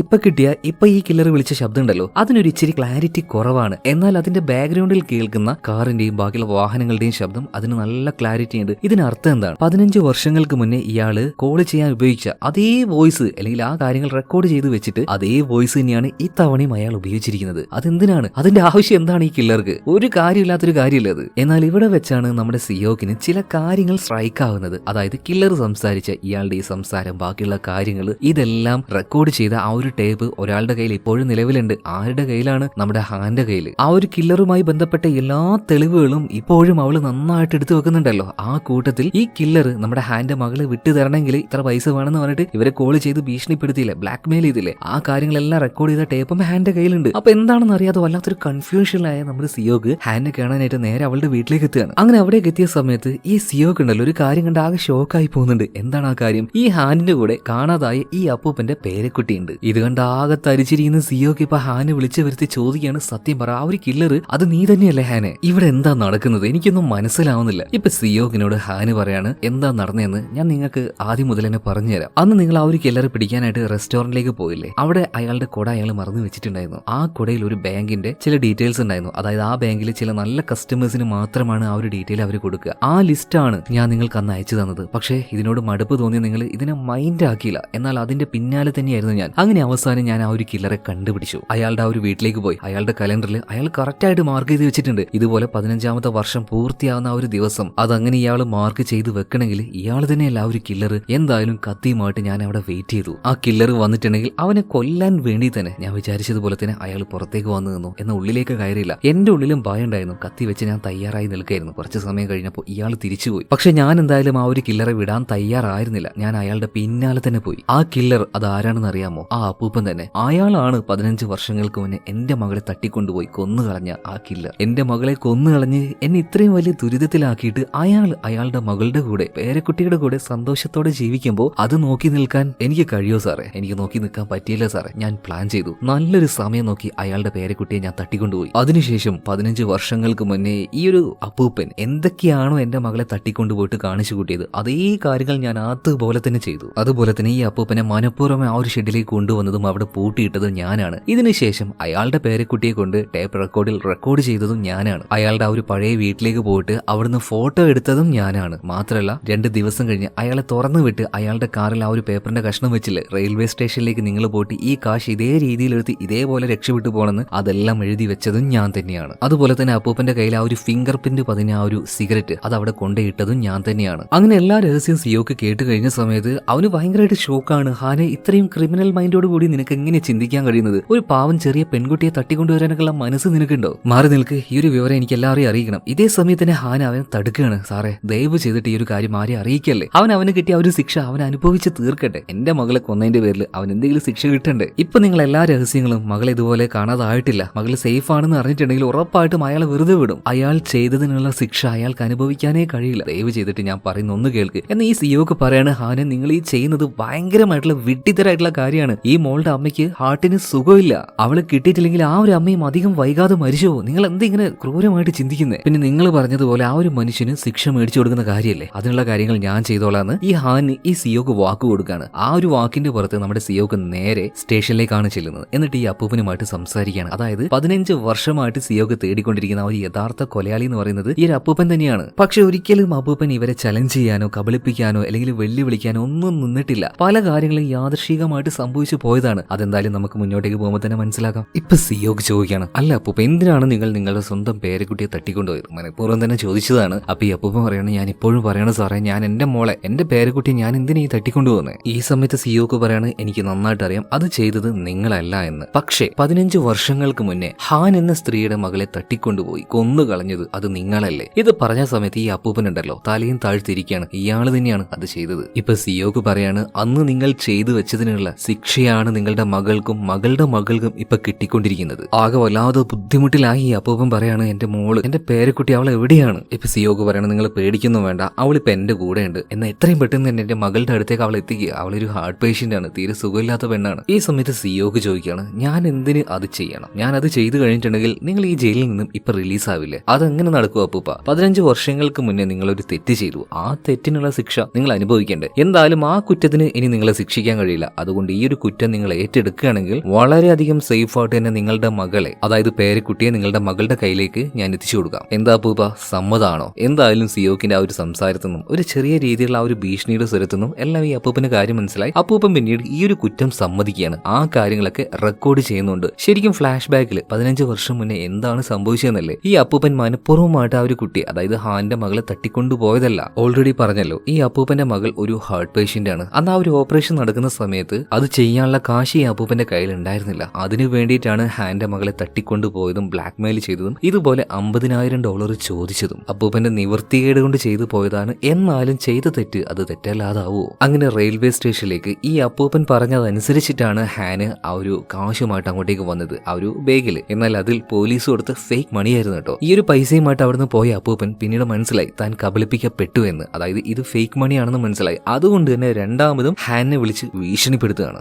ഇപ്പൊ ഈ കില്ലർ വിളിച്ച ശബ്ദം ഉണ്ടല്ലോ, അതിനൊരു ഇച്ചിരി ക്ലാരിറ്റി കുറവാണ്. എന്നാൽ അതിന്റെ ബാക്ക്ഗ്രൗണ്ടിൽ കേൾക്കുന്ന കാറിന്റെയും ബാക്കിയുള്ള വാഹനങ്ങളുടെയും ശബ്ദം അതിന് നല്ല ക്ലാരിറ്റി ഉണ്ട്. ഇതിനർത്ഥം എന്താണ്? 15 വർഷങ്ങൾക്ക് മുന്നേ ഇയാള് കോൾ ചെയ്യാൻ ഉപയോഗിച്ച അതേ വോയിസ് അല്ലെങ്കിൽ ആ കാര്യങ്ങൾ റെക്കോർഡ് ചെയ്ത് വെച്ചിട്ട് അതേ വോയിസ് തന്നെയാണ് ഈ തവണയും അയാൾ ഉപയോഗിച്ചിരിക്കുന്നത്. അതെന്തിനാണ്? അതിന്റെ ആവശ്യം എന്താണ് ഈ കില്ലർക്ക്? ഒരു കാര്യമില്ലാത്തൊരു കാര്യമില്ല അത്. എന്നാൽ ഇവിടെ വെച്ചാണ് നമ്മുടെ സിയോക്കിന് ചില കാര്യങ്ങൾ സ്ട്രൈക്ക് ആവുന്നത്. അതായത് കില്ലർ സംസാരിച്ച ഇയാളുടെ ഈ സംസാരം, ബാക്കിയുള്ള കാര്യങ്ങൾ, ഇതെല്ലാം റെക്കോർഡ് ചെയ്ത ആ ഒരു ടേപ്പ് ഒരാളുടെ കയ്യിൽ ഇപ്പോഴും നിലവിലുണ്ട്. ആരുടെ കയ്യിലാണ്? നമ്മുടെ ഹാന്റെ കയ്യിൽ. ആ ഒരു കില്ലറുമായി ബന്ധപ്പെട്ട എല്ലാ തെളിവുകളും ഇപ്പോഴും അവള് നന്നായിട്ട് എടുത്തു വെക്കുന്നുണ്ടല്ലോ. ആ കൂട്ടത്തിൽ ഈ കില്ലർ നമ്മുടെ ഹാന്റെ മകളെ വിട്ടു തരണമെങ്കിൽ ഇത്ര പൈസ വേണമെന്ന് പറഞ്ഞിട്ട് ഇവരെ കോൾ ചെയ്ത് ഭീഷണിപ്പെടുത്തിയില്ലേ, ബ്ലാക്ക് മെയിൽ ചെയ്തില്ലേ, ആ കാര്യങ്ങളെല്ലാം റെക്കോർഡ് ചെയ്ത ടേപ്പും ഹാന്റെ കയ്യിലുണ്ട്. അപ്പൊ എന്താണെന്ന് അറിയാതെ വല്ലാത്തൊരു കൺഫ്യൂഷനിലായ നമ്മുടെ സിയോക്ക് ഹാനെ കാണാനായിട്ട് നേരെ അവളുടെ വീട്ടിലേക്ക് എത്തുകയാണ്. അങ്ങനെ അവിടേക്ക് എത്തിയ സമയത്ത് ഈ സിയോക്ക് ഉണ്ടല്ലോ ഒരു കാര്യം കണ്ട് ആകെ ഷോക്കായി പോകുന്നുണ്ട്. എന്താണ് ആ കാര്യം? ഈ ഹാനിന്റെ കൂടെ കാണാതായ ഈ അപ്പൂപ്പന്റെ പേരക്കുട്ടിയുണ്ട്. ഇത് കണ്ട് ആകെ തരിച്ചിരിക്കുന്ന സിയോക്ക് ഇപ്പൊ ഹാനെ വിളിച്ചു വരുത്തി ചോദിക്കുകയാണ്, സത്യം പറ, ആ ഒരു കില്ലർ അത് നീ തന്നെയല്ലേ ഹാനെ? ഇവിടെ എന്താ നടക്കുന്നത്? എനിക്കൊന്നും മനസ്സിലാവുന്നില്ല. ഇപ്പൊ സിയോക്കിനോട് ഹാന് പറയാണ്, എന്താ നടന്നതെന്ന് ഞാൻ നിങ്ങൾക്ക് ആദ്യം മുതൽ തന്നെ പറഞ്ഞുതരാം. അന്ന് നിങ്ങൾ ആ ഒരു കില്ലറെ പിടിക്കാനായിട്ട് റെസ്റ്റോറന്റിലേക്ക് പോയില്ലേ, അവിടെ അയാളുടെ കുട അയാൾ മറന്നു വെച്ചിട്ടുണ്ടായിരുന്നു. ആ കുടയിൽ ഒരു ബാങ്കിന്റെ ചില ഡീറ്റെയിൽസ് ഉണ്ടായിരുന്നു. അതായത് ആ ബാങ്കിൽ ചില നല്ല കസ്റ്റമേഴ്സിന് മാത്രമാണ് ആ ഒരു ഡീറ്റെയിൽ അവർ കൊടുക്കുക. ആ ലിസ്റ്റാണ് ഞാൻ നിങ്ങൾക്ക് അന്ന് അയച്ചു തന്നത്. പക്ഷേ ഇതിനോട് മടുപ്പ് തോന്നി നിങ്ങൾ ഇതിനെ മൈൻഡ് ആക്കിയില്ല. എന്നാൽ അതിന്റെ പിന്നാലെ തന്നെയായിരുന്നു ഞാൻ. അങ്ങനെ അവസാനം ഞാൻ ആ ഒരു കില്ലറെ കണ്ടുപിടിച്ചു. അയാളുടെ ആ ഒരു വീട്ടിലേക്ക് പോയി. അയാളുടെ കലണ്ടറിൽ അയാൾ കറക്റ്റായിട്ട് മാർക്ക് ചെയ്ത് വെച്ചിട്ടുണ്ട്. ഇതുപോലെ 15ാമത്തെ വർഷം പൂർത്തിയാവുന്ന ആ ഒരു ദിവസം അതങ്ങനെ ഇയാൾ മാർക്ക് ചെയ്ത് വെക്കണമെങ്കിൽ ഇയാൾ തന്നെയല്ല ആ ഒരു കില്ലർ. എന്തായാലും കത്തിയുമായിട്ട് ഞാൻ അവിടെ വെയിറ്റ് ചെയ്തു. ആ കില്ലർ വന്നിട്ടുണ്ടെങ്കിൽ അവനെ കൊല്ലാൻ വേണ്ടി തന്നെ ഞാൻ വിചാരിച്ചതുപോലെ തന്നെ അയാൾ പുറത്തേക്ക് വന്നു നിന്നു. എന്നാൽ ഉള്ളിലേക്ക് കയറിയില്ല. എന്റെ ഉള്ളിലും ഭയം ഉണ്ടായിരുന്നു. കത്തി വെച്ച് ഞാൻ തയ്യാറായി നിൽക്കായിരുന്നു. കുറച്ച് സമയം കഴിഞ്ഞപ്പോൾ ഇയാൾ തിരിച്ചുപോയി. പക്ഷെ ഞാൻ എന്തായാലും ആ ഒരു കില്ലറെ വിടാൻ തയ്യാറായിരുന്നില്ല. ഞാൻ അയാളുടെ പിന്നാലെ തന്നെ പോയി. ആ കില്ലർ അത് ആരാണെന്ന് അറിയാമോ? ആ അപ്പൂപ്പൻ തന്നെ. അയാളാണ് 15 വർഷങ്ങൾക്ക് മുന്നേ എന്റെ മകളെ തട്ടിക്കൊണ്ടുപോയി കൊന്നുകളഞ്ഞ ആ കില്ലർ. എന്റെ മകളെ കൊന്നുകളഞ്ഞ് എന്നെ ഇത്രയും വലിയ ദുരിതത്തിലാക്കിയിട്ട് അയാളുടെ മകളുടെ കൂടെ, പേരക്കുട്ടിയുടെ കൂടെ സന്തോഷത്തോടെ ജീവിക്കുമ്പോൾ അത് നോക്കി നിൽക്കാൻ എനിക്ക് കഴിയോ സാറേ? എനിക്ക് നോക്കി നിൽക്കാൻ പറ്റിയില്ല സാറേ. ഞാൻ പ്ലാൻ ചെയ്തു. നല്ലൊരു സമയം നോക്കി അയാളുടെ പേരക്കുട്ടിയെ ഞാൻ തട്ടിക്കൊണ്ടുപോയി. അതിനുശേഷം 15 വർഷങ്ങൾക്ക് മുന്നേ ഈ ഒരു അപ്പൂപ്പൻ എന്തൊക്കെയാണോ എന്റെ മകളെ തട്ടിക്കൊണ്ടുപോയിട്ട് കാണിച്ചു കൂട്ടിയത്, അതേ കാര്യങ്ങൾ ഞാൻ അതുപോലെ തന്നെ ചെയ്തു. അതുപോലെ തന്നെ ഈ അപ്പൂപ്പനെ മനഃപൂർവ്വം ആ ഒരു ഷെഡിലേക്ക് കൊണ്ടുവന്നതും അവിടെ പൂട്ടിയിട്ടതും ഞാനാണ്. ഇതിനുശേഷം അയാളുടെ പേരക്കുട്ടിയെ കൊണ്ട് ടേപ്പ് റെക്കോർഡിൽ റെക്കോർഡ് ചെയ്തതും ഞാനാണ്. അയാളുടെ ആ ഒരു പഴയ വീട്ടിലേക്ക് പോയിട്ട് അവിടുന്ന് ഫോട്ടോ എടുത്തതും ഞാനാണ്. മാത്രമല്ല 2 ദിവസം കഴിഞ്ഞ് അയാളെ തുറന്നു വിട്ട് അയാളുടെ കാറിൽ ആ ഒരു പേപ്പറിന്റെ കഷ്ണം വെച്ചില്ലേ, റെയിൽവേ സ്റ്റേഷനിലേക്ക് നിങ്ങൾ പോയിട്ട് ഈ കാശ് ഇതേ രീതിയിലെടുത്ത് ഇതേപോലെ രക്ഷപ്പെട്ടു പോകണമെന്ന് അതെല്ലാം എഴുതി വെച്ചതും ഞാൻ തന്നെയാണ്. അതുപോലെ തന്നെ അപ്പൂപ്പന്റെ കയ്യിൽ ആ ഒരു ഫിംഗർ പ്രിന്റ് പതിഞ്ഞ ആ ഒരു സിഗരറ്റ് അത് അവിടെ കൊണ്ടുപോയിട്ടതും ഞാൻ തന്നെയാണ്. അങ്ങനെ എല്ലാ രഹസ്യം സിയോക്ക് കേട്ട് കഴിഞ്ഞ സമയത്ത് അവന് ഭയങ്കരമായിട്ട് ഷോക്കാണ്. ഹാനെ, ഇത്രയും ക്രിമിനൽ മൈൻഡോട് കൂടി നിനക്ക് എങ്ങനെ ചിന്തിക്കാൻ കഴിയുന്നത്? ഒരു പാവം ചെറിയ പെൺകുട്ടിയെ തട്ടിക്കൊണ്ടുവരാനൊക്കെയുള്ള മനസ്സ് നിനക്കുണ്ടോ? മാറി നിൽക്ക്, ഈ ഒരു വിവരം എനിക്ക് എല്ലാവരെയും അറിയിക്കണം. ഇതേ സമയത്ത് തന്നെ ഹാന അവനെ തടുക്കുകയാണ്. സാറേ, ദയവ് ചെയ്തിട്ട് ഈ ഒരു കാര്യം ആരെയും അറിയിക്കല്ലേ. അവന് കിട്ടിയ ഒരു ശിക്ഷ അവൻ അനുഭവിച്ച് തീർക്കട്ടെ. എന്റെ മകളെ കൊന്നതിന്റെ പേരിൽ അവൻ എന്തെങ്കിലും ശിക്ഷ കിട്ടണ്ടേ? ഇപ്പൊ നിങ്ങൾ എല്ലാ രഹസ്യങ്ങളും, മകൾ ഇതുപോലെ കാണാതായിട്ടില്ല, മകൾ സേഫ് ആണെന്ന് അറിഞ്ഞിട്ടുണ്ടെങ്കിൽ ഉറപ്പായിട്ടും അയാളെ വെറുതെ വിടും. അയാൾ ചെയ്തതിനുള്ള ശിക്ഷ അയാൾക്ക് അനുഭവിക്കാനേ കഴിയില്ല. ദയവ് ചെയ്തിട്ട് ഞാൻ പറയുന്ന ഒന്ന് കേൾക്ക് എന്ന് ഈ സിയോക്ക് പറയാണ്. ഹാനെ, നിങ്ങൾ ഈ ചെയ്യുന്നത് ഭയങ്കരമായിട്ടുള്ള വിഡ്ഢിത്തരായിട്ടുള്ള കാര്യമാണ്. ഈ മോളുടെ അമ്മയ്ക്ക് ഹാർട്ടിന് സുഖമില്ല. അവളെ കിട്ടിയിട്ടില്ലെങ്കിൽ ആ ഒരു അമ്മയും അധികം വൈകാതെ മരിച്ചു പോകും. നിങ്ങൾ എന്തിങ്ങനെ ക്രൂരമായിട്ട് ചിന്തിക്കുന്നത്? പിന്നെ നിങ്ങൾ പറഞ്ഞതുപോലെ ആ ഒരു മനുഷ്യന് ശിക്ഷ മേടിച്ചു കൊടുക്കുന്ന കാര്യമല്ലേ, അതിനുള്ള കാര്യങ്ങൾ ഞാൻ ചെയ്തോളാന്ന് ഈ ഹാന് ഈ സിയോക്ക് വാക്ക് കൊടുക്കാണ്. ആ ഒരു വാക്കിന്റെ പുറത്ത് നമ്മുടെ സിയോക്ക് നേരെ സ്റ്റേഷനിലേക്കാണ് ചെല്ലുന്നത്. എന്നിട്ട് ഈ അപ്പൂപ്പനുമായിട്ട് സംസാരിക്കുകയാണ്. അതായത് 15 വർഷമായിട്ട് സിയോക്ക് തേടിക്കൊണ്ടിരിക്കുന്ന ആ ഒരു യഥാർത്ഥ കൊലയാളി എന്ന് പറയുന്നത് ഈ ഒരു അപ്പൂപ്പൻ തന്നെയാണ്. പക്ഷെ ഒരിക്കലും അപ്പൂപ്പൻ ഇവരെ ചലഞ്ച് ചെയ്യാനോ കബളിപ്പിക്കാനോ അല്ലെങ്കിൽ വെല്ലുവിളിക്കാനോ ഒന്നും നിന്നിട്ടില്ല. പല കാര്യങ്ങളും യാദൃശികമായിട്ട് സംഭവിച്ചു പോയതാണ്. അതെന്തായാലും നമുക്ക് മുന്നോട്ടേക്ക് പോകുമ്പോൾ തന്നെ മനസ്സിലാക്കാം. ഇപ്പൊ സിയോക്ക് ചോദിക്കുകയാണ്, അല്ല അപ്പൂപ്പ, എന്തിനാണ് നിങ്ങൾ നിങ്ങളുടെ സ്വന്തം പേരക്കുട്ടിയെ തട്ടിക്കൊണ്ടുപോയത്? മനഃപൂർവ്വം തന്നെ ചോദിച്ചതാണ്. അപ്പൊ ഈ അപ്പൂപ്പൻ പറയാണ്, ഞാൻ ഇപ്പോഴും പറയണ സാറേ, ഞാൻ എന്റെ മോളെ, എന്റെ പേരക്കുട്ടിയെ ഞാൻ എന്തിനാ ഈ തട്ടിക്കൊണ്ടുപോകുന്നത്? ഈ സമയത്ത് സിയോക്ക് പറയാണ്, എനിക്ക് നന്നായിട്ട് അറിയാം അത് ചെയ്തത് നിങ്ങളല്ല എന്ന്. പക്ഷേ 15 വർഷങ്ങൾക്ക് മുന്നേ ഹാൻ എന്ന സ്ത്രീയുടെ മകളെ തട്ടിക്കൊണ്ടുപോയി കൊന്നു കളഞ്ഞത് അത് നിങ്ങളല്ലേ? ഇത് പറഞ്ഞ സമയത്ത് ഈ അപ്പൂപ്പനുണ്ടല്ലോ തലയും താഴ്ത്തിരിക്കുകയാണ്. ഇയാള് തന്നെയാണ് അത് ചെയ്തത്. ഇപ്പൊ സിയോക്ക് പറയാണ്, അന്ന് നിങ്ങൾ ചെയ്തു വെച്ചതിനുള്ള ശിക്ഷയാണ് നിങ്ങളുടെ മകൾക്കും മകളുടെ മകൾക്കും ഇപ്പൊ കിട്ടിക്കൊണ്ടിരിക്കുന്നത്. ആകെ വല്ലാതെ ബുദ്ധിമുട്ടിലായി ഈ അപ്പൂപ്പൻ പറയാണ്, എന്റെ മോള്, എന്റെ പേരക്കുട്ടി, അവൾ എവിടെയാണ്? ഇപ്പൊ സിയോക്ക് പറയണം, നിങ്ങൾ പേടിക്കൊന്നും വേണ്ട, അവളിപ്പോ എന്റെ കൂടെ ഉണ്ട്. എന്നാൽ എത്രയും പെട്ടെന്ന് തന്നെ എന്റെ മകളുടെ അടുത്തേക്ക് അവൾ എത്തിക്കുക. അവളൊരു ഹാർട്ട് പേഷ്യന്റ് ആണ്, തീരെ സുഖമില്ലാത്ത പെണ്ണാണ്. ഈ സമയത്ത് സിയോക്ക് ചോദിക്കുകയാണ്, ഞാൻ എന്തിന് അത് ചെയ്യണം? ഞാൻ അത് ചെയ്തു കഴിഞ്ഞിട്ടുണ്ടെങ്കിൽ നിങ്ങൾ ഈ ജയിലിൽ നിന്നും ഇപ്പൊ റിലീസ് ആവില്ലേ? അതെങ്ങനെ നടക്കും അപ്പൂപ്പ? 15 വർഷങ്ങൾക്ക് മുന്നേ നിങ്ങളൊരു തെറ്റ് ചെയ്തു, ആ തെറ്റിനുള്ള ശിക്ഷ നിങ്ങൾ അനുഭവിക്കേണ്ടേ? എന്തായാലും ആ കുറ്റത്തിന് ഇനി നിങ്ങളെ ശിക്ഷിക്കാൻ കഴിയില്ല. അതുകൊണ്ട് ഈ ഒരു കുറ്റം നിങ്ങൾ ഏറ്റെടുക്കുകയാണെങ്കിൽ വളരെയധികം സേഫ് ആയിട്ട് തന്നെ നിങ്ങളുടെ മകളെ, അതായത് പേരക്കുട്ടിയെ നിങ്ങളുടെ മകളുടെ കയ്യിലേക്ക് ഞാൻ എത്തിച്ചു കൊടുക്കാം. എന്താ അപ്പൂപ്പ, സമ്മതാണോ? എന്തായാലും സിയോക്കിന്റെ ആ ഒരു സംസാരത്തിൽ നിന്നും ഒരു ചെറിയ രീതിയിലുള്ള ആ ഒരു ഭീഷണിയുടെ സ്വരത്തു നിന്നും എല്ലാം ഈ അപ്പൂപ്പന് കാര്യം മനസ്സിലായി. അപ്പൂപ്പൻ പിന്നീട് ഈ ഒരു കുറ്റം സമ്മതിക്കുകയാണ്. ആ കാര്യങ്ങളൊക്കെ റെക്കോർഡ് ചെയ്യുന്നുണ്ട്. ശരിക്കും ഫ്ലാഷ് ബാക്കിൽ 15 വർഷം മുന്നേ എന്താണ് സംഭവിച്ചതെന്നല്ലേ ഈ അപ്പൂപ്പൻ മനഃപൂർവ്വമായിട്ട് ആ ഒരു കുട്ടി, അതായത് ഹാന്റെ മകളെ തട്ടിക്കൊണ്ടുപോയതല്ല. ഓൾറെഡി പറഞ്ഞല്ലോ, ഈ അപ്പൂപ്പന്റെ മകൾ ഒരു ഹാർട്ട് പേഷ്യന്റ് ആണ്. അന്ന് ആ ഒരു ഓപ്പറേഷൻ നടക്കുന്ന സമയത്ത് അത് ചെയ്യാനുള്ള കാശ് ഈ അപ്പൂപ്പന്റെ കയ്യിൽ ഉണ്ടായിരുന്നില്ല. അതിനു വേണ്ടിയിട്ടാണ് ഹാന്റെ മകളെ തട്ടിക്കൊണ്ടുപോയതും ബ്ലാക്ക് മെയിൽ ചെയ്തതും ഇതുപോലെ $50,000 ചോദിച്ചതും. അപ്പൂപ്പന്റെ നിവൃത്തികേട് കൊണ്ട് ചെയ്തു പോയതാണ്. എന്നാലും ചെയ്ത തെറ്റ് അത് തെറ്റല്ലാതാവോ? അങ്ങനെ റെയിൽവേ സ്റ്റേഷനിലേക്ക് ഈ അപ്പൂപ്പൻ പറഞ്ഞതനുസരിച്ചിട്ടാണ് ഹാന് ആ ഒരു കാശുമായിട്ട് അങ്ങോട്ടേക്ക് വന്നത്, ആ ഒരു ബാഗിൽ. എന്നാൽ അതിൽ പോലീസ് കൊടുത്ത ഫേക്ക് മണിയായിരുന്നു കേട്ടോ. ഈ ഒരു പൈസയുമായിട്ട് അവിടുന്ന് പോയ അപ്പൂപ്പൻ പിന്നീട് മനസ്സിലായി താൻ കബളിപ്പിക്കപ്പെട്ടു എന്ന്, അതായത് ഇത് ഫേക്ക് മണിയാണെന്ന് മനസ്സിലായി. അതുകൊണ്ട് തന്നെ രണ്ടാമതും ഹാനെ വിളിച്ച് ഭീഷണിപ്പെടുത്തുകയാണ്.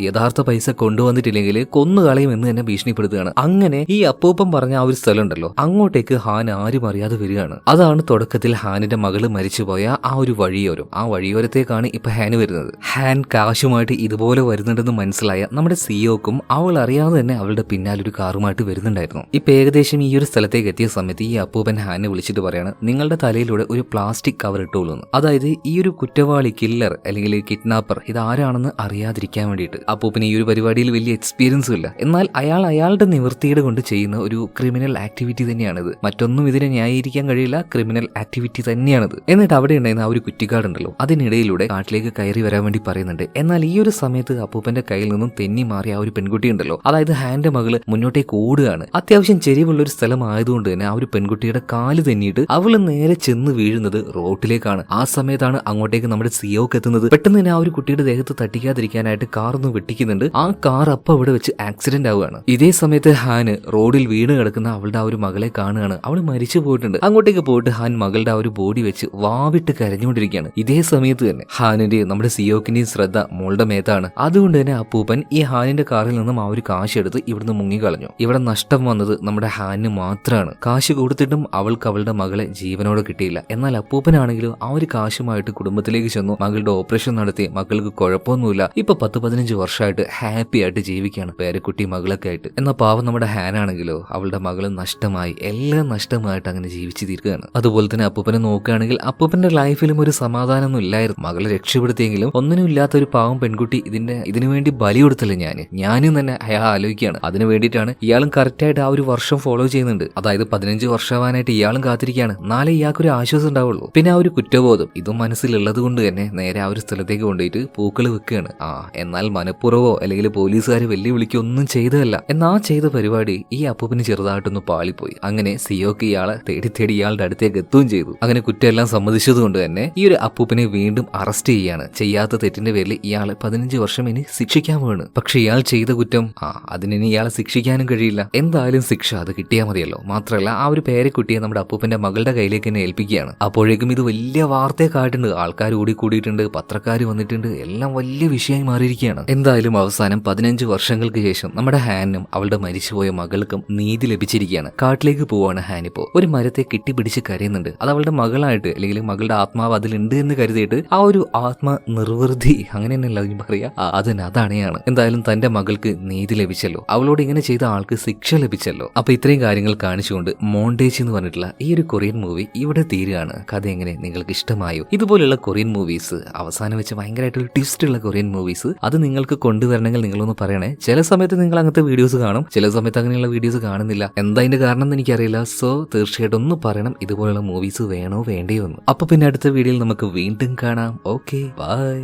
യഥാർത്ഥ പൈസ കൊണ്ടുവന്നിട്ടില്ലെങ്കിൽ കൊന്നുകളയും എന്ന് തന്നെ ഭീഷണിപ്പെടുത്തുകയാണ്. അങ്ങനെ ഈ അപ്പൂപ്പൻ പറഞ്ഞ ആ ഒരു സ്ഥലം ഉണ്ടല്ലോ, അങ്ങോട്ടേക്ക് ഹാൻ ആരും അറിയാതെ വരികയാണ്. അതാണ് തുടക്കത്തിൽ ഹാനിന്റെ മകള് മരിച്ചുപോയ ആ ഒരു വഴിയോരം. ആ വഴിയോരത്തേക്കാണ് ഇപ്പൊ ഹാൻ വരുന്നത്. ഹാൻ കാശുമായിട്ട് ഇതുപോലെ വരുന്നുണ്ടെന്ന് മനസ്സിലായ നമ്മുടെ സിയോക്കും അവൾ അറിയാതെ തന്നെ അവളുടെ പിന്നാലെ ഒരു കാറുമായിട്ട് വരുന്നുണ്ടായിരുന്നു. ഇപ്പൊ ഏകദേശം ഈ ഒരു സ്ഥലത്തേക്ക് എത്തിയ സമയത്ത് ഈ അപ്പൂപ്പൻ ഹാനെ വിളിച്ചിട്ട് പറയാണ്, നിങ്ങളുടെ തലയിലൂടെ ഒരു പ്ലാസ്റ്റിക് കവർ ഇട്ടോളൂ. അതായത് ഈ ഒരു കുറ്റവാളി, കില്ലർ അല്ലെങ്കിൽ കിഡ്നാപ്പർ ഇതാരാണെന്ന് അറിയാതിരിക്കാൻ വേണ്ടിയിട്ട്. അപ്പൂപ്പന് ഈ ഒരു പരിപാടിയിൽ വലിയ എക്സ്പീരിയൻസും ഇല്ല. എന്നാൽ അയാളുടെ നിവൃത്തിയുടെ കൊണ്ട് ചെയ്യുന്ന ഒരു ക്രിമിനൽ ആക്ടിവിറ്റി തന്നെയാണിത്. മറ്റൊന്നും ഇതിനെ ന്യായീകരിക്കാൻ കഴിയില്ല, ക്രിമിനൽ ആക്ടിവിറ്റി തന്നെയാണിത്. എന്നിട്ട് അവിടെ ഉണ്ടായിരുന്ന ആ ഒരു കുറ്റിക്കാടുണ്ടല്ലോ, അതിനിടയിലൂടെ കാട്ടിലേക്ക് കയറി വരാൻ വേണ്ടി പറയുന്നുണ്ട്. എന്നാൽ ഈ ഒരു സമയത്ത് അപ്പൂപ്പന്റെ കയ്യിൽ നിന്നും തെന്നി മാറിയ ആ ഒരു പെൺകുട്ടി ഉണ്ടല്ലോ, അതായത് ഹാന്റെ മകള് മുന്നോട്ടേക്ക് ഓടുകയാണ്. അത്യാവശ്യം ചെരിവുള്ള ഒരു സ്ഥലം ആയതുകൊണ്ട് തന്നെ ആ ഒരു പെൺകുട്ടിയുടെ കാല് തെന്നിയിട്ട് അവള് നേരെ ചെന്ന് വീഴുന്നത് റോട്ടിലേക്കാണ്. ആ സമയത്താണ് അങ്ങോട്ടേക്ക് നമ്മുടെ സിയോക്ക് എത്തുന്നത്. പെട്ടെന്ന് തന്നെ ആ ഒരു കുട്ടിയുടെ ദേഹത്ത് തട്ടിക്കാതിരിക്കാനായിട്ട് കാർ ഒന്ന് വെട്ടിക്കുന്നുണ്ട്. ആ കാർ അപ്പൊ അവിടെ വെച്ച് ആക്സിഡന്റ് ആവുകയാണ്. ഇതേ സമയത്ത് ഹാന് റോഡിൽ വീണ് കിടക്കുന്ന അവളുടെ ആ ഒരു മകളെ കാണുകയാണ്. അവള് മരിച്ചു പോയിട്ടുണ്ട്. അങ്ങോട്ടേക്ക് പോയിട്ട് ഹാൻ മകളുടെ ആ ഒരു ബോഡി വെച്ച് വാവിട്ട് കരഞ്ഞുകൊണ്ടിരിക്കുകയാണ്. ഇതേ സമയത്ത് തന്നെ ഹാനിന്റെ നമ്മുടെ സിയോക്കിന്റെയും ശ്രദ്ധ മോളുടെ മേത്താണ്. അതുകൊണ്ട് തന്നെ അപ്പൂപ്പൻ ഈ ഹാനിന്റെ കാറിൽ നിന്നും ആ ഒരു കാശ് എടുത്ത് ഇവിടുന്ന് മുങ്ങിക്കളഞ്ഞു. ഇവിടെ നഷ്ടം വന്നത് നമ്മുടെ ഹാനിന് മാത്രമാണ്. കാശ് കൊടുത്തിട്ടും അവൾക്ക് അവളുടെ മകളെ ജീവനോടെ കിട്ടിയില്ല. എന്നാൽ അപ്പൂപ്പനാണെങ്കിലും ആ ഒരു കാശുമായിട്ട് കുടുംബത്തിലേക്ക് ചെന്നു, മകളുടെ ഓപ്പറേഷൻ നടത്തി, മകൾക്ക് കുഴപ്പമൊന്നുമില്ല. ഇപ്പൊ 10-15 വർഷമായിട്ട് ഹാപ്പി ആയിട്ട് ജീവിക്കുകയാണ്, പേരക്കുട്ടി മകളൊക്കെ ആയിട്ട്. എന്നാൽ പാവം നമ്മുടെ ഹാനാണെങ്കിലോ അവളുടെ മകള് നഷ്ടമായി, എല്ലാം നഷ്ടമായിട്ട് അങ്ങനെ ജീവിച്ചു തീർക്കുകയാണ്. അതുപോലെ തന്നെ അപ്പൂപ്പനെ നോക്കുകയാണെങ്കിൽ അപ്പൂപ്പന്റെ ലൈഫിലും ഒരു സമാധാനമൊന്നും ഇല്ലായിരുന്നു. മകളെ രക്ഷപ്പെടുത്തിയെങ്കിലും ഒന്നിനും ഇല്ലാത്ത ഒരു പാവം പെൺകുട്ടി ഇതിനു വേണ്ടി ബലി കൊടുത്തല്ലേ ഞാനും തന്നെ അയാൾ ആലോചിക്കുകയാണ്. അതിനു വേണ്ടിയിട്ടാണ് ഇയാളും കറക്റ്റായിട്ട് ആ ഒരു വർഷം ഫോളോ ചെയ്യുന്നുണ്ട്. അതായത് 15 വർഷമാവാനായിട്ട് ഇയാളും കാത്തിരിക്കുകയാണ്. നാളെ ഇയാൾക്കൊരു ആശ്വാസം ഉണ്ടാവുള്ളൂ. പിന്നെ ആ ഒരു കുറ്റബോധം ഇതും മനസ്സിലുള്ളത് കൊണ്ട് തന്നെ നേരെ ആ ഒരു സ്ഥലത്തേക്ക് കൊണ്ടുപോയിട്ട് പൂക്കള് വെക്കുകയാണ്. എന്നാൽ മനഃപൂർവ്വമോ അല്ലെങ്കിൽ പോലീസുകാർ വെല്ലുവിളിക്കോ ഒന്നും ചെയ്തതല്ല. എന്നാൽ ആ ചെയ്ത പരിപാടി ഈ അപ്പൂപ്പന് ചെറുതായിട്ടൊന്ന് പാളിപ്പോയി. അങ്ങനെ സിയോക്ക് ഇയാളെ തേടി ഇയാളുടെ അടുത്തേക്ക് എത്തുകയും ചെയ്തു. അങ്ങനെ കുറ്റമെല്ലാം സമ്മതിച്ചത് കൊണ്ട് തന്നെ ഈ ഒരു അപ്പൂപ്പനെ വീണ്ടും അറസ്റ്റ് ചെയ്യാണ്. ചെയ്യാത്ത തെറ്റിന്റെ പേരിൽ ഇയാളെ 15 വർഷം ഇനി ശിക്ഷിക്കാൻ വേണം. പക്ഷെ ഇയാൾ ചെയ്ത കുറ്റം അതിനി ഇയാളെ ശിക്ഷിക്കാനും കഴിയില്ല. എന്തായാലും ശിക്ഷ അത് കിട്ടിയാൽ മതിയല്ലോ. മാത്രമല്ല ആ ഒരു പേരക്കുട്ടിയെ നമ്മുടെ അപ്പൂപ്പന്റെ മകളുടെ കയ്യിലേക്ക് തന്നെ ഏൽപ്പിക്കുകയാണ്. അപ്പോഴേക്കും ഇത് വലിയ വാർത്തയൊക്കെയായിട്ടുണ്ട്. ആൾക്കാർ ഓടിക്കൂടിയിട്ടുണ്ട്, പത്രക്കാർ വന്നിട്ടുണ്ട്, എല്ലാം വലിയ വിഷയമായി മാറിയിരിക്കുകയാണ്. എന്തായാലും അവസാനം 15 വർഷങ്ങൾക്ക് ശേഷം നമ്മുടെ ഹാനും അവളുടെ മരിച്ചുപോയ മകൾക്കും നീതി ലഭിച്ചിരിക്കുകയാണ്. കാട്ടിലേക്ക് പോവാണ് ഹാനിപ്പോ. ഒരു മരത്തെ കെട്ടിപ്പിടിച്ച് കരയുന്നുണ്ട്. അത് അവളുടെ മകളായിട്ട് അല്ലെങ്കിൽ മകളുടെ ആത്മാവ് അതിലുണ്ട് എന്ന് കരുതിയിട്ട് ആ ഒരു ആത്മ നിർവൃതി, അങ്ങനെ തന്നെയല്ല അതിന് പറയാ, അതാണെയാണ്. എന്തായാലും തന്റെ മകൾക്ക് നീതി ലഭിച്ചല്ലോ, അവളോട് ഇങ്ങനെ ചെയ്ത ആൾക്ക് ശിക്ഷ ലഭിച്ചല്ലോ. അപ്പൊ ഇത്രയും കാര്യങ്ങൾ കാണിച്ചുകൊണ്ട് മോണ്ടേജ് എന്ന് പറഞ്ഞിട്ടുള്ള ഈ ഒരു കൊറിയൻ മൂവി ഇവിടെ തീരുകയാണ്. കഥ എങ്ങനെ നിങ്ങൾക്ക് ഇഷ്ടമായോ? ഇതുപോലുള്ള കൊറിയൻ മൂവീസ് അവസാനം വെച്ച് ഭയങ്കരമായിട്ടൊരു ട്വിസ്റ്റ് ഉള്ള കൊറിയൻ മൂവീസ് അത് നിങ്ങൾക്ക് കൊണ്ടുവരണമെങ്കിൽ നിങ്ങളൊന്ന് പറയണേ. ചില സമയത്ത് നിങ്ങൾ അങ്ങനത്തെ വീഡിയോസ് കാണും, ചില സമയത്ത് അങ്ങനെയുള്ള വീഡിയോസ് കാണുന്നില്ല. എന്താ അതിന്റെ കാരണം എന്ന് എനിക്കറിയില്ല. സോ തീർച്ചയായിട്ടും ഒന്ന് പറയണം ഇതുപോലുള്ള മൂവീസ് വേണോ വേണ്ടയോ എന്ന്. അപ്പൊ പിന്നെ അടുത്ത വീഡിയോയിൽ നമുക്ക് വീണ്ടും കാണാം. Okay, by.